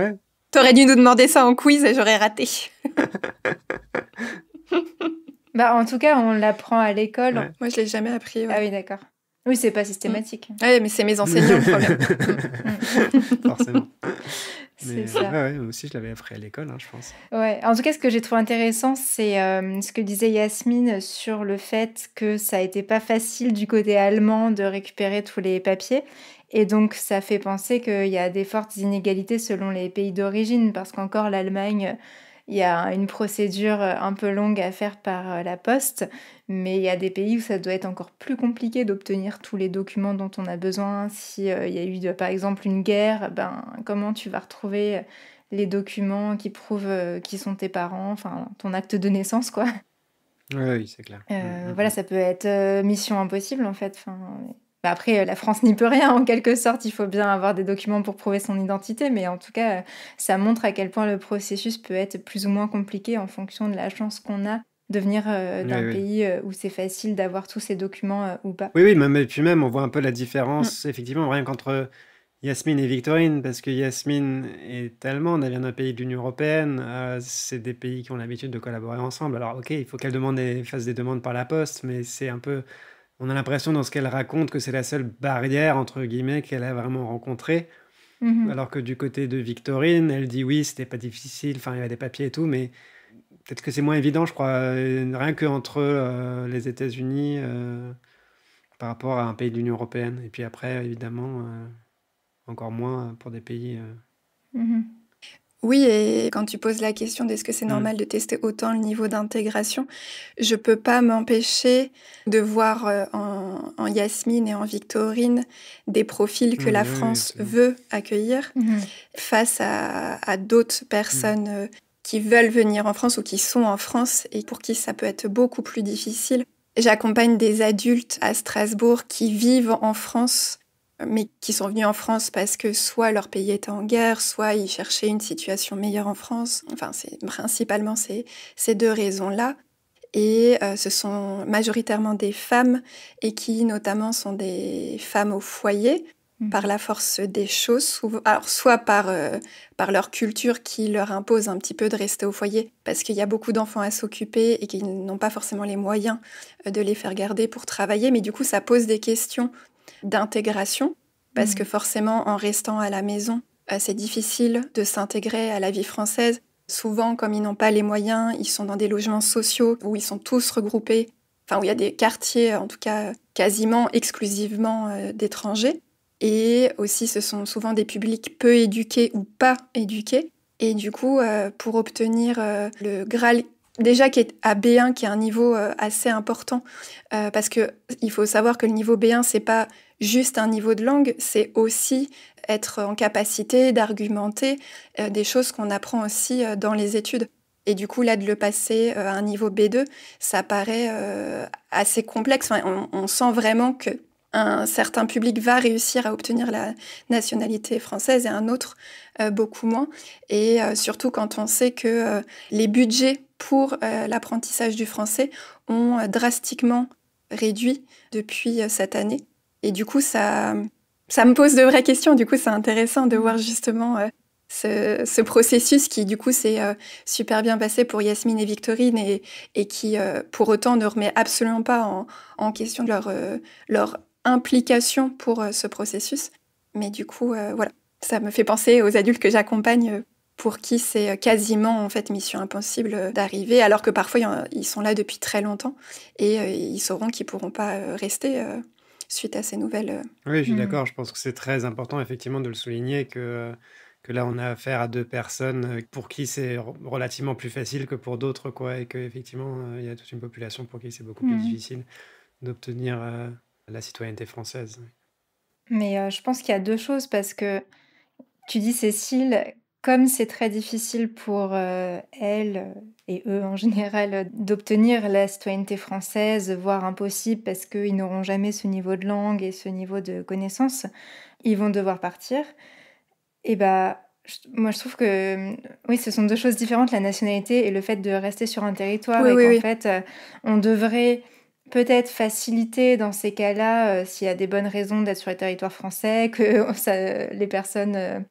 T'aurais dû nous demander ça en quiz et j'aurais raté. En tout cas, on l'apprend à l'école. Ouais. Moi, je l'ai jamais appris. Ouais. Ah oui, d'accord. Oui, c'est pas systématique. Ouais, mais c'est mes enseignants le problème. Forcément. C'est ça. Ouais, moi aussi, je l'avais appris à l'école, je pense. Ouais. En tout cas, ce que j'ai trouvé intéressant, c'est ce que disait Yasmine sur le fait que ça a été pas facile du côté allemand de récupérer tous les papiers. Et donc, ça fait penser qu'il y a des fortes inégalités selon les pays d'origine, parce qu'encore l'Allemagne, il y a une procédure un peu longue à faire par la poste, mais il y a des pays où ça doit être encore plus compliqué d'obtenir tous les documents dont on a besoin. Si il y a eu, par exemple, une guerre, comment tu vas retrouver les documents qui prouvent qui sont tes parents, enfin, ton acte de naissance, quoi. Oui, c'est clair. Voilà, ça peut être mission impossible, en fait. Après, la France n'y peut rien, en quelque sorte. Il faut bien avoir des documents pour prouver son identité, mais en tout cas, ça montre à quel point le processus peut être plus ou moins compliqué en fonction de la chance qu'on a de venir d'un pays où c'est facile d'avoir tous ces documents ou pas. Oui, et puis même, on voit un peu la différence, effectivement, rien qu'entre Yasmine et Victorine, parce que Yasmine est allemande, elle vient d'un pays de l'Union européenne, c'est des pays qui ont l'habitude de collaborer ensemble. Alors, ok, il faut qu'elle fasse des demandes par la poste, mais c'est un peu... On a l'impression dans ce qu'elle raconte que c'est la seule barrière, entre guillemets, qu'elle a vraiment rencontrée. Alors que du côté de Victorine, elle dit oui, c'était pas difficile, enfin il y avait des papiers et tout, mais peut-être que c'est moins évident, je crois, rien qu'entre les États-Unis par rapport à un pays de l'Union européenne. Et puis après, évidemment, encore moins pour des pays... Oui, et quand tu poses la question d'est-ce que c'est normal de tester autant le niveau d'intégration, je peux pas m'empêcher de voir en Yasmine et en Victorine des profils que la France veut accueillir face à d'autres personnes qui veulent venir en France ou qui sont en France et pour qui ça peut être beaucoup plus difficile. J'accompagne des adultes à Strasbourg qui vivent en France, mais qui sont venus en France parce que soit leur pays était en guerre, soit ils cherchaient une situation meilleure en France. Enfin, c'est principalement ces deux raisons-là. Et ce sont majoritairement des femmes et qui notamment sont des femmes au foyer par la force des choses, alors soit par leur culture qui leur impose un petit peu de rester au foyer parce qu'il y a beaucoup d'enfants à s'occuper et qu'ils n'ont pas forcément les moyens de les faire garder pour travailler, mais du coup ça pose des questions d'intégration parce que forcément en restant à la maison, c'est difficile de s'intégrer à la vie française. Souvent, comme ils n'ont pas les moyens, ils sont dans des logements sociaux où ils sont tous regroupés, enfin où il y a des quartiers en tout cas quasiment exclusivement d'étrangers. Et aussi, ce sont souvent des publics peu éduqués ou pas éduqués. Et du coup, pour obtenir le Graal, déjà qui est à B1, qui est un niveau assez important, parce qu'il faut savoir que le niveau B1, c'est pas juste un niveau de langue, c'est aussi être en capacité d'argumenter des choses qu'on apprend aussi dans les études. Et du coup, là, de le passer à un niveau B2, ça paraît assez complexe. Enfin, on sent vraiment que un certain public va réussir à obtenir la nationalité française et un autre beaucoup moins. Et surtout quand on sait que les budgets pour l'apprentissage du français ont drastiquement réduit depuis cette année. Et du coup, ça me pose de vraies questions. Du coup, c'est intéressant de voir justement ce processus qui, du coup, s'est super bien passé pour Yasmine et Victorine et qui, pour autant, ne remet absolument pas en question leur implication pour ce processus. Mais du coup, voilà, ça me fait penser aux adultes que j'accompagne pour qui c'est quasiment en fait mission impossible d'arriver, alors que parfois ils sont là depuis très longtemps et ils sauront qu'ils pourront pas rester suite à ces nouvelles. Oui, je suis d'accord. Je pense que c'est très important effectivement de le souligner que là on a affaire à deux personnes pour qui c'est relativement plus facile que pour d'autres, quoi, et qu'effectivement il y a toute une population pour qui c'est beaucoup plus difficile d'obtenir la citoyenneté française. Mais je pense qu'il y a deux choses parce que tu dis, Cécile, comme c'est très difficile pour elle et eux en général d'obtenir la citoyenneté française, voire impossible parce qu'ils n'auront jamais ce niveau de langue et ce niveau de connaissance, ils vont devoir partir. Et bah, moi je trouve que oui, ce sont deux choses différentes, la nationalité et le fait de rester sur un territoire. Oui, et oui, qu'en oui. fait, on devrait peut-être faciliter dans ces cas-là, s'il y a des bonnes raisons d'être sur le territoire français, que les personnes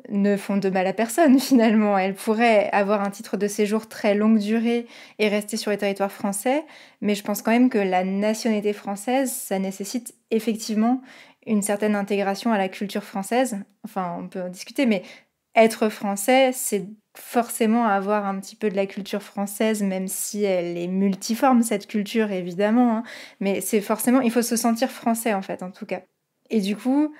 ne font de mal à personne finalement. Elles pourraient avoir un titre de séjour très longue durée et rester sur le territoire français, mais je pense quand même que la nationalité française, ça nécessite effectivement une certaine intégration à la culture française. Enfin, on peut en discuter, mais être français, c'est forcément avoir un petit peu de la culture française, même si elle est multiforme, cette culture, évidemment. Mais c'est forcément, il faut se sentir français, en fait, en tout cas. Et du coup,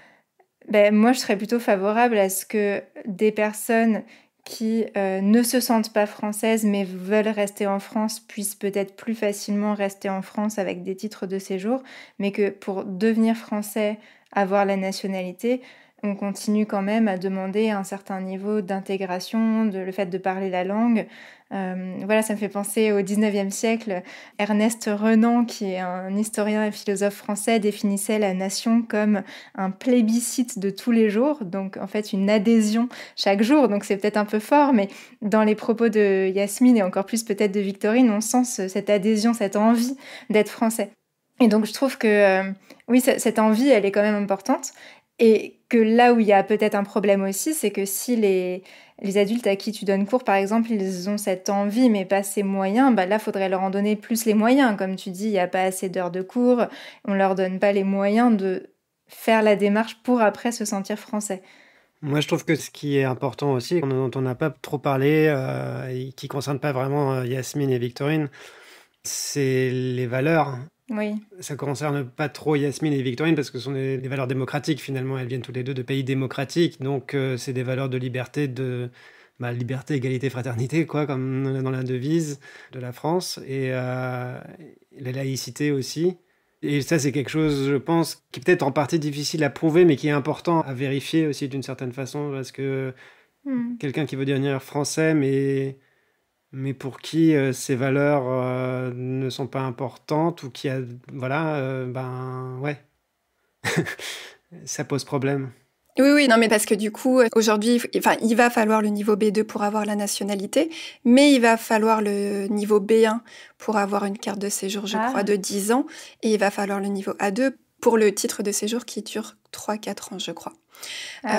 moi, je serais plutôt favorable à ce que des personnes qui ne se sentent pas françaises, mais veulent rester en France, puissent peut-être plus facilement rester en France avec des titres de séjour, mais que pour devenir français, avoir la nationalité, on continue quand même à demander un certain niveau d'intégration, le fait de parler la langue. Voilà, ça me fait penser au 19e siècle. Ernest Renan, qui est un historien et philosophe français, définissait la nation comme un plébiscite de tous les jours, donc en fait une adhésion chaque jour, donc c'est peut-être un peu fort, mais dans les propos de Yasmine et encore plus peut-être de Victorine, on sent cette adhésion, cette envie d'être français. Et donc je trouve que oui, cette envie, elle est quand même importante. Et que là où il y a peut-être un problème aussi, c'est que si les adultes à qui tu donnes cours, par exemple, ils ont cette envie mais pas ces moyens, là, il faudrait leur en donner plus les moyens. Comme tu dis, il n'y a pas assez d'heures de cours, on ne leur donne pas les moyens de faire la démarche pour après se sentir français. Moi, je trouve que ce qui est important aussi, dont on n'a pas trop parlé et qui ne concerne pas vraiment Yasmine et Victorine, c'est les valeurs. Oui. Ça ne concerne pas trop Yasmine et Victorine parce que ce sont des valeurs démocratiques finalement. Elles viennent toutes les deux de pays démocratiques. Donc, c'est des valeurs de liberté, de liberté, égalité, fraternité, quoi, comme dans la devise de la France, et la laïcité aussi. Et ça, c'est quelque chose, je pense, qui est peut-être en partie difficile à prouver, mais qui est important à vérifier aussi d'une certaine façon, parce que quelqu'un qui veut devenir français, mais pour qui ces valeurs ne sont pas importantes, ou qui a... Voilà, ouais, ça pose problème. Oui, non, mais parce que du coup, aujourd'hui, il va falloir le niveau B2 pour avoir la nationalité, mais il va falloir le niveau B1 pour avoir une carte de séjour, je crois, de 10 ans, et il va falloir le niveau A2 pour le titre de séjour qui dure 3-4 ans, je crois. Oui.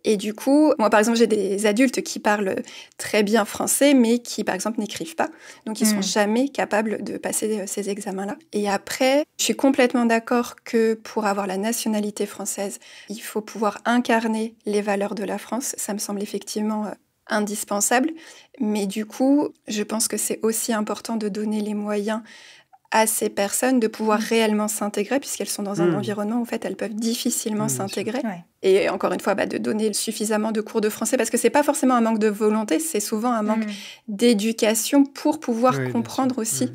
Et du coup, moi, par exemple, j'ai des adultes qui parlent très bien français, mais qui, par exemple, n'écrivent pas. Donc, ils ne seront jamais capables de passer ces examens-là. Et après, je suis complètement d'accord que pour avoir la nationalité française, il faut pouvoir incarner les valeurs de la France. Ça me semble effectivement indispensable. Mais du coup, je pense que c'est aussi important de donner les moyens à ces personnes de pouvoir réellement s'intégrer, puisqu'elles sont dans un environnement où en fait, elles peuvent difficilement s'intégrer. Ouais. Et encore une fois, de donner suffisamment de cours de français, parce que c'est pas forcément un manque de volonté, c'est souvent un manque d'éducation pour pouvoir comprendre aussi,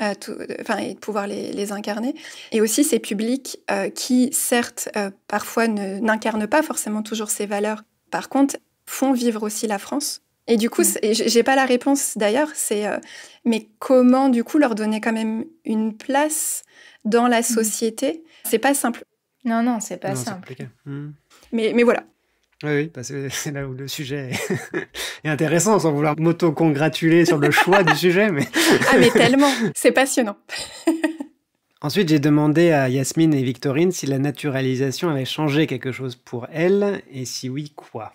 et de pouvoir les incarner. Et aussi ces publics qui, certes, parfois n'incarnent pas forcément toujours ces valeurs, par contre, font vivre aussi la France. Et du coup, j'ai pas la réponse d'ailleurs, mais comment du coup leur donner quand même une place dans la société? C'est pas simple. Non, c'est pas simple. Mais voilà. Oui, parce que c'est là où le sujet est intéressant, sans vouloir m'auto-congratuler sur le choix du sujet. Mais... mais tellement, c'est passionnant. Ensuite, j'ai demandé à Yasmine et Victorine si la naturalisation avait changé quelque chose pour elles, et si oui, quoi?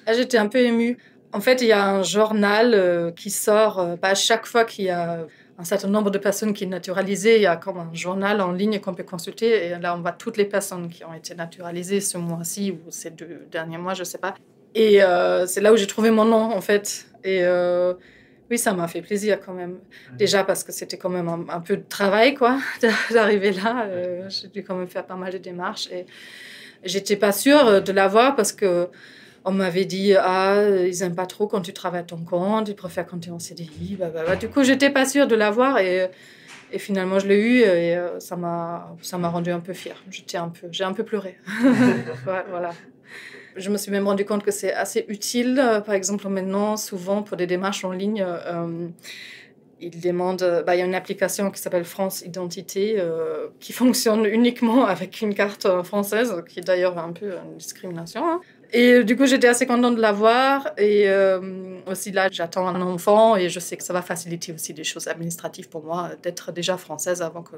J'étais un peu émue. En fait, il y a un journal qui sort à chaque fois qu'il y a un certain nombre de personnes qui sont naturalisées. Il y a comme un journal en ligne qu'on peut consulter. Et là, on voit toutes les personnes qui ont été naturalisées ce mois-ci ou ces 2 derniers mois, je ne sais pas. Et c'est là où j'ai trouvé mon nom, en fait. Et oui, ça m'a fait plaisir quand même. Déjà parce que c'était quand même un peu de travail, quoi, d'arriver là. J'ai dû quand même faire pas mal de démarches. Et j'étais pas sûre de l'avoir parce que on m'avait dit, ils n'aiment pas trop quand tu travailles à ton compte, ils préfèrent quand tu es en CDI. Du coup, je n'étais pas sûre de l'avoir et finalement, je l'ai eu et ça m'a rendu un peu fière. J'ai un peu pleuré. Voilà. Je me suis même rendu compte que c'est assez utile. Par exemple, maintenant, souvent, pour des démarches en ligne, ils demandent... il y a une application qui s'appelle France Identité qui fonctionne uniquement avec une carte française, qui est d'ailleurs un peu une discrimination, hein. Et du coup, j'étais assez contente de l'avoir. Et aussi là, j'attends un enfant et je sais que ça va faciliter aussi des choses administratives pour moi, d'être déjà française avant que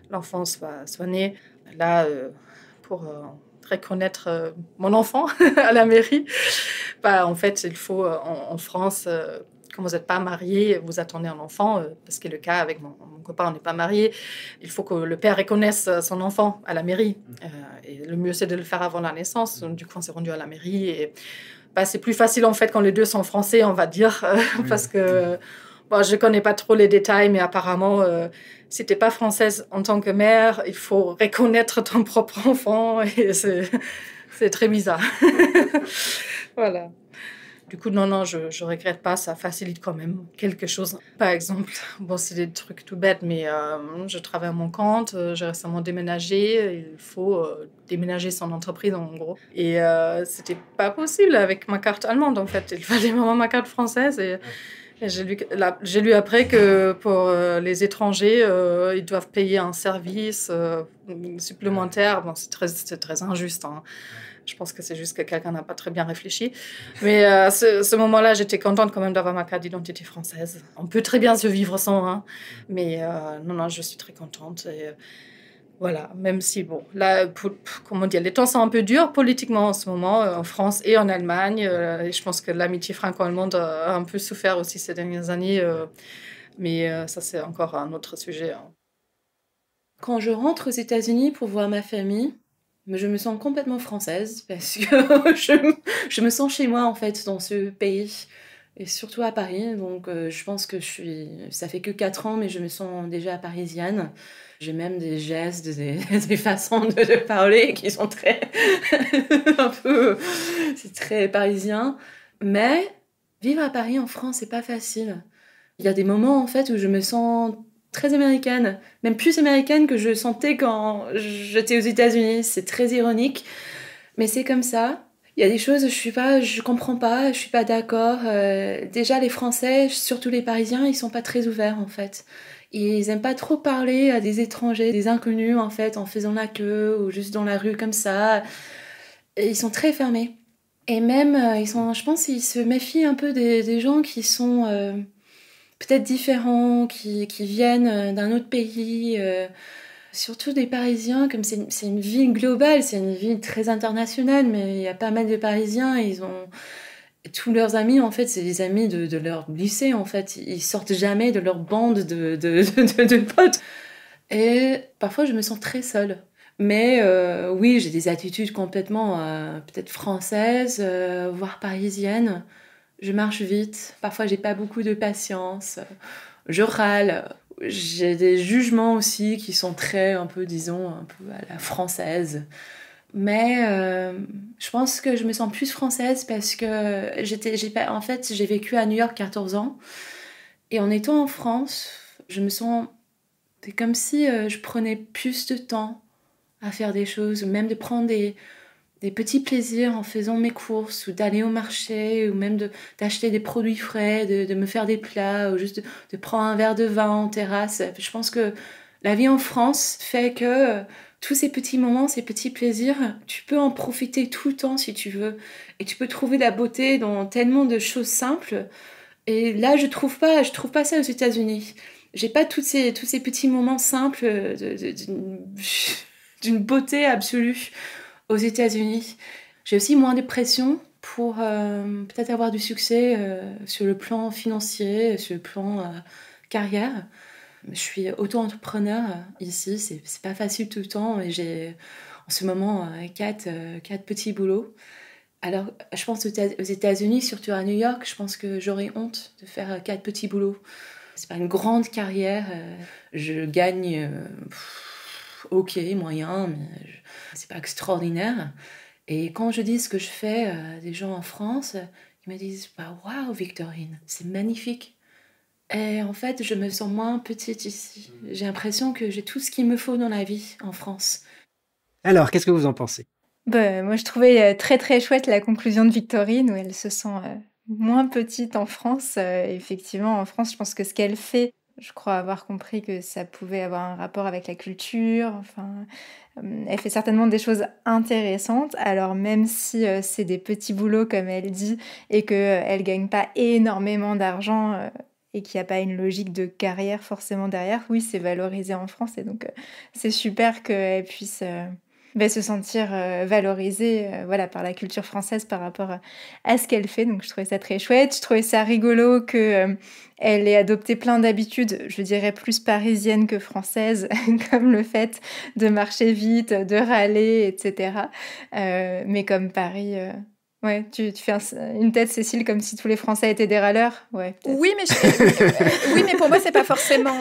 l'enfant soit né. Là, pour reconnaître mon enfant à la mairie, en fait, il faut en France... Quand vous n'êtes pas marié, vous attendez un enfant, parce que le cas avec mon copain, on n'est pas marié. Il faut que le père reconnaisse son enfant à la mairie. Et le mieux, c'est de le faire avant la naissance. Du coup, on s'est rendu à la mairie. Et c'est plus facile, en fait, quand les deux sont français, on va dire. Parce que je ne connais pas trop les détails, mais apparemment, si tu n'es pas française en tant que mère, il faut reconnaître ton propre enfant. Et c'est très bizarre. Voilà. Du coup, non, je ne regrette pas, ça facilite quand même quelque chose. Par exemple, c'est des trucs tout bêtes, mais je travaille à mon compte, j'ai récemment déménagé, il faut déménager son entreprise en gros. Et c'était pas possible avec ma carte allemande en fait, il fallait vraiment ma carte française. Et j'ai lu après que pour les étrangers, ils doivent payer un service supplémentaire. C'est très injuste, hein. Je pense que c'est juste que quelqu'un n'a pas très bien réfléchi. Mais à ce moment-là, j'étais contente quand même d'avoir ma carte d'identité française. On peut très bien se vivre sans, hein. Mais non, je suis très contente. Et, voilà, même si, là, comment dire, les temps sont un peu durs politiquement en ce moment, en France et en Allemagne. Et je pense que l'amitié franco-allemande a un peu souffert aussi ces dernières années. Mais ça, c'est encore un autre sujet, hein. Quand je rentre aux États-Unis pour voir ma famille, je me sens complètement française parce que je me sens chez moi en fait dans ce pays et surtout à Paris. Donc je pense que ça fait que 4 ans mais je me sens déjà parisienne. J'ai même des gestes, des façons de parler qui sont très un peu c'est très parisien. Mais Vivre à Paris, en France, c'est pas facile. Il y a des moments, en fait, où je me sens très américaine, même plus américaine que je sentais quand j'étais aux États-Unis. C'est très ironique, mais c'est comme ça. Il y a des choses, je comprends pas, je suis pas d'accord. Déjà, les Français, surtout les Parisiens, ils sont pas très ouverts, en fait. Ils aiment pas trop parler à des étrangers, des inconnus, en fait, en faisant la queue ou juste dans la rue comme ça. Et ils sont très fermés. Et même, je pense qu'ils se méfient un peu des gens qui sont peut-être différents, qui viennent d'un autre pays. Surtout des Parisiens, comme c'est une ville globale, c'est une ville très internationale, mais il y a pas mal de Parisiens, ils ont tous leurs amis, en fait, c'est des amis de leur lycée, en fait. Ils sortent jamais de leur bande de potes. Et parfois, je me sens très seule. Mais oui, j'ai des attitudes complètement peut-être françaises, voire parisiennes. Je marche vite. Parfois, j'ai pas beaucoup de patience. Je râle. J'ai des jugements aussi qui sont très, un peu, disons, un peu à la française. Mais je pense que je me sens plus française parce que en fait, j'ai vécu à New York 14 ans. Et en étant en France, je me sens... C'est comme si je prenais plus de temps à faire des choses, ou même de prendre des petits plaisirs en faisant mes courses, ou d'aller au marché, ou même d'acheter des produits frais, de me faire des plats, ou juste de prendre un verre de vin en terrasse. Je pense que la vie en France fait que tous ces petits moments, ces petits plaisirs, tu peux en profiter tout le temps si tu veux. Et tu peux trouver la beauté dans tellement de choses simples. Et là, je trouve pas ça aux États-Unis. J'ai pas tous ces petits moments simples d'une beauté absolue aux États-Unis. J'ai aussi moins de pression pour peut-être avoir du succès sur le plan financier, sur le plan carrière. Je suis auto-entrepreneur ici, c'est pas facile tout le temps et j'ai en ce moment quatre petits boulots. Alors, je pense aux États-Unis, surtout à New York, je pense que j'aurais honte de faire 4 petits boulots. C'est pas une grande carrière. Je gagne, ok, moyen, mais c'est pas extraordinaire. Et quand je dis ce que je fais à des gens en France, ils me disent bah, waouh, Victorine, c'est magnifique. Et en fait, je me sens moins petite ici. J'ai l'impression que j'ai tout ce qu'il me faut dans la vie en France. Alors, qu'est-ce que vous en pensez? Moi, je trouvais très très chouette la conclusion de Victorine où elle se sent moins petite en France. Effectivement, en France, je pense que ce qu'elle fait, je crois avoir compris que ça pouvait avoir un rapport avec la culture. Enfin, elle fait certainement des choses intéressantes. Alors même si c'est des petits boulots, comme elle dit, et qu'elle gagne pas énormément d'argent et qu'il n'y a pas une logique de carrière forcément derrière, oui, c'est valorisé en France. Et donc, c'est super qu'elle puisse... se sentir valorisée voilà, par la culture française par rapport à ce qu'elle fait. Donc je trouvais ça très chouette. Je trouvais ça rigolo qu'elle ait adopté plein d'habitudes, je dirais plus parisiennes que françaises, comme le fait de marcher vite, de râler, etc. Mais comme Paris... Ouais, tu fais une tête, Cécile, comme si tous les Français étaient des râleurs. Ouais, oui, oui, mais pour moi, c'est pas forcément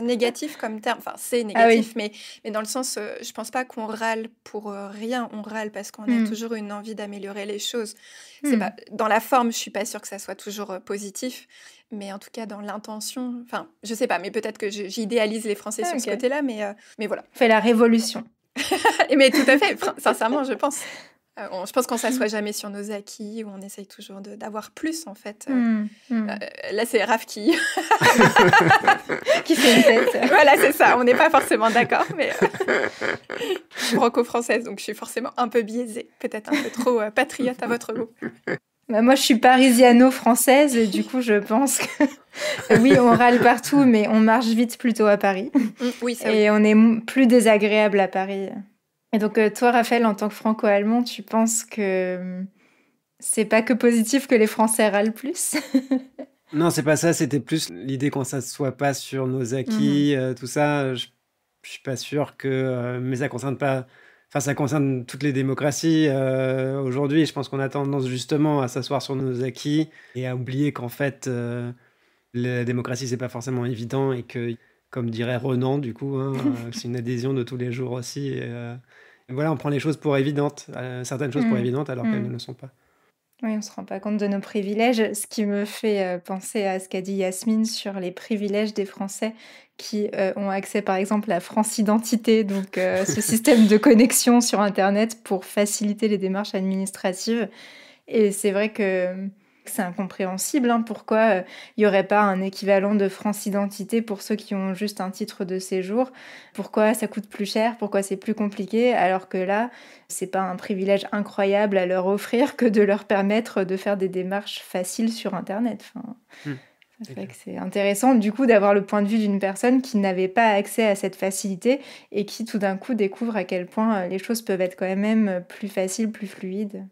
négatif comme terme. Enfin, c'est négatif, mais dans le sens, je pense pas qu'on râle pour rien. On râle parce qu'on a toujours une envie d'améliorer les choses. C'est pas, dans la forme, je suis pas sûre que ça soit toujours positif, mais en tout cas, dans l'intention, enfin, je sais pas, mais peut-être que j'idéalise les Français sur ce côté-là, mais voilà. On fait la révolution. Mais tout à fait, sincèrement, je pense. Je pense qu'on ne s'assoit jamais sur nos acquis, ou on essaye toujours d'avoir plus, en fait. Là, c'est Raph qui fait une tête. Voilà, c'est ça. On n'est pas forcément d'accord, mais je suis franco-française, donc je suis forcément un peu biaisée. Peut-être un peu trop patriote à votre goût. Moi, je suis parisiano-française, et du coup, je pense que oui, on râle partout, mais on marche vite plutôt à Paris. Oui, ça et on est plus désagréable à Paris. Et donc, toi, Raphaël, en tant que franco-allemand, tu penses que c'est pas que positif que les Français râlent plus? Non, c'est pas ça. C'était plus l'idée qu'on ne s'assoit pas sur nos acquis, tout ça. Je suis pas sûr que... mais ça concerne pas... Enfin, ça concerne toutes les démocraties aujourd'hui. Je pense qu'on a tendance justement à s'asseoir sur nos acquis et à oublier qu'en fait, la démocratie, c'est pas forcément évident et que, comme dirait Renan, du coup, c'est une adhésion de tous les jours aussi. Et voilà, on prend les choses pour évidentes, certaines choses pour évidentes alors qu'elles ne le sont pas. Oui, on ne se rend pas compte de nos privilèges, ce qui me fait penser à ce qu'a dit Yasmine sur les privilèges des Français qui ont accès par exemple à France Identité, donc ce système de connexion sur Internet pour faciliter les démarches administratives. Et c'est vrai que c'est incompréhensible, hein, pourquoi il n'y aurait pas un équivalent de France Identité pour ceux qui ont juste un titre de séjour, pourquoi ça coûte plus cher, pourquoi c'est plus compliqué, alors que là, c'est pas un privilège incroyable à leur offrir que de leur permettre de faire des démarches faciles sur Internet. Enfin, c'est vrai que c'est intéressant du coup d'avoir le point de vue d'une personne qui n'avait pas accès à cette facilité et qui tout d'un coup découvre à quel point les choses peuvent être quand même plus faciles, plus fluides.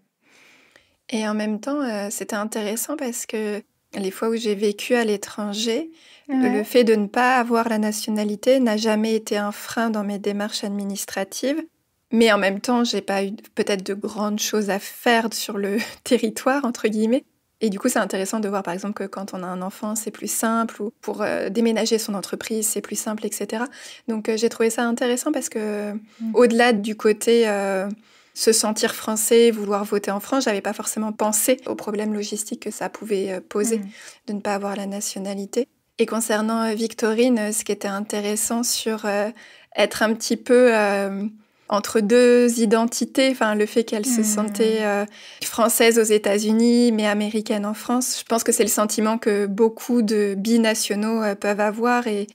Et en même temps, c'était intéressant parce que les fois où j'ai vécu à l'étranger, le fait de ne pas avoir la nationalité n'a jamais été un frein dans mes démarches administratives. Mais en même temps, j'ai pas eu peut-être de grandes choses à faire sur le territoire, entre guillemets. Et du coup, c'est intéressant de voir, par exemple, que quand on a un enfant, c'est plus simple, ou pour déménager son entreprise, c'est plus simple, etc. Donc, j'ai trouvé ça intéressant parce que, au-delà du côté se sentir français, vouloir voter en France, j'avais pas forcément pensé aux problèmes logistiques que ça pouvait poser de ne pas avoir la nationalité. Et concernant Victorine, ce qui était intéressant sur être un petit peu entre deux identités, enfin le fait qu'elle se sentait française aux États-Unis mais américaine en France, je pense que c'est le sentiment que beaucoup de binationaux peuvent avoir et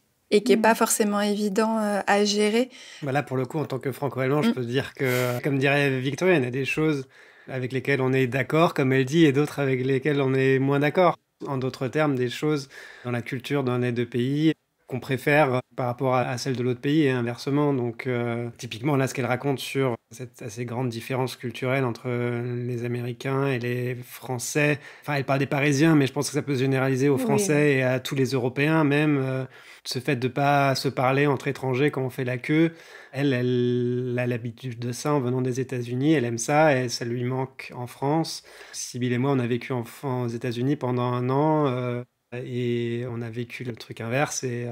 qui n'est pas forcément évident à gérer. Là, pour le coup, en tant que franco-allemand, je peux dire que, comme dirait Victorine, il y a des choses avec lesquelles on est d'accord, comme elle dit, et d'autres avec lesquelles on est moins d'accord. En d'autres termes, des choses dans la culture d'un des deux pays qu'on préfère par rapport à celle de l'autre pays et inversement. Donc, typiquement, là, ce qu'elle raconte sur cette assez grande différence culturelle entre les Américains et les Français. Enfin, elle parle des Parisiens, mais je pense que ça peut se généraliser aux Français et à tous les Européens même. Ce fait de ne pas se parler entre étrangers quand on fait la queue, elle a l'habitude de ça en venant des États-Unis, elle aime ça et ça lui manque en France. Sibylle et moi, on a vécu aux États-Unis pendant 1 an et on a vécu le truc inverse et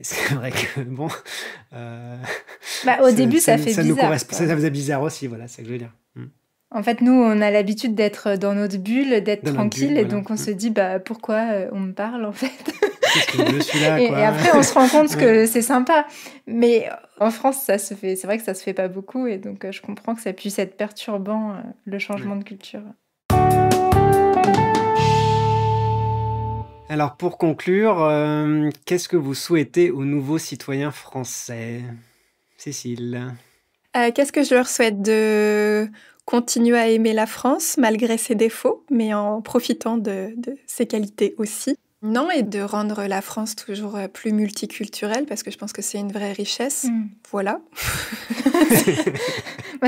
c'est vrai que bon... au début, ça fait bizarre. Ça faisait bizarre aussi, voilà, c'est ce que je veux dire. En fait, nous, on a l'habitude d'être dans notre bulle, d'être tranquille, et voilà. donc on se dit, pourquoi on me parle, en fait? Qu'est-ce que je suis là, quoi. Et après, on se rend compte que c'est sympa. Mais en France, ça se fait. C'est vrai que ça se fait pas beaucoup, et donc je comprends que ça puisse être perturbant, le changement de culture. Alors, pour conclure, qu'est-ce que vous souhaitez aux nouveaux citoyens français ? Cécile ? Qu'est-ce que je leur souhaite ? De continuer à aimer la France malgré ses défauts, mais en profitant de ses qualités aussi. Non, et de rendre la France toujours plus multiculturelle, parce que je pense que c'est une vraie richesse. Voilà.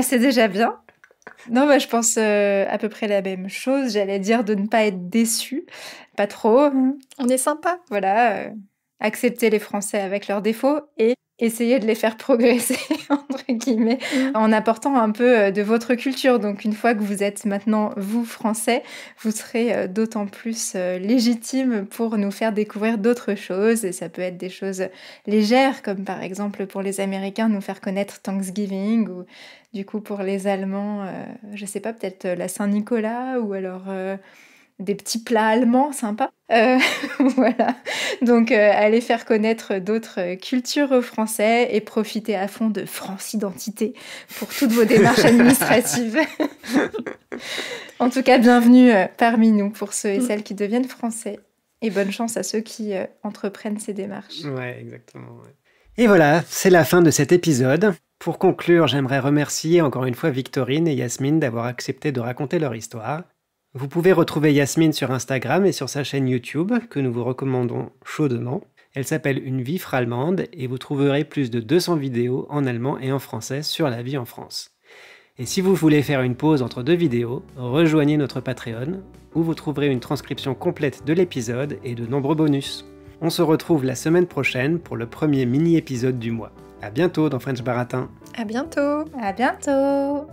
C'est déjà bien. Non, je pense à peu près la même chose. J'allais dire de ne pas être déçu, pas trop. On est sympa. Voilà, accepter les Français avec leurs défauts et essayer de les faire progresser, entre guillemets, en apportant un peu de votre culture. Donc, une fois que vous êtes maintenant, vous, Français, vous serez d'autant plus légitime pour nous faire découvrir d'autres choses. Et ça peut être des choses légères, comme par exemple pour les Américains, nous faire connaître Thanksgiving, ou du coup pour les Allemands, je sais pas, peut-être la Saint-Nicolas, ou alors... des petits plats allemands sympas. Voilà. Donc, allez faire connaître d'autres cultures aux Français et profitez à fond de France Identité pour toutes vos démarches administratives. En tout cas, bienvenue parmi nous pour ceux et celles qui deviennent français. Et bonne chance à ceux qui entreprennent ces démarches. Ouais, exactement. Ouais. Et voilà, c'est la fin de cet épisode. Pour conclure, j'aimerais remercier encore une fois Victorine et Yasmine d'avoir accepté de raconter leur histoire. Vous pouvez retrouver Yasmine sur Instagram et sur sa chaîne YouTube, que nous vous recommandons chaudement. Elle s'appelle Une vie allemande et vous trouverez plus de 200 vidéos en allemand et en français sur la vie en France. Et si vous voulez faire une pause entre 2 vidéos, rejoignez notre Patreon, où vous trouverez une transcription complète de l'épisode et de nombreux bonus. On se retrouve la semaine prochaine pour le premier mini-épisode du mois. À bientôt dans French Baratin. À bientôt. À bientôt.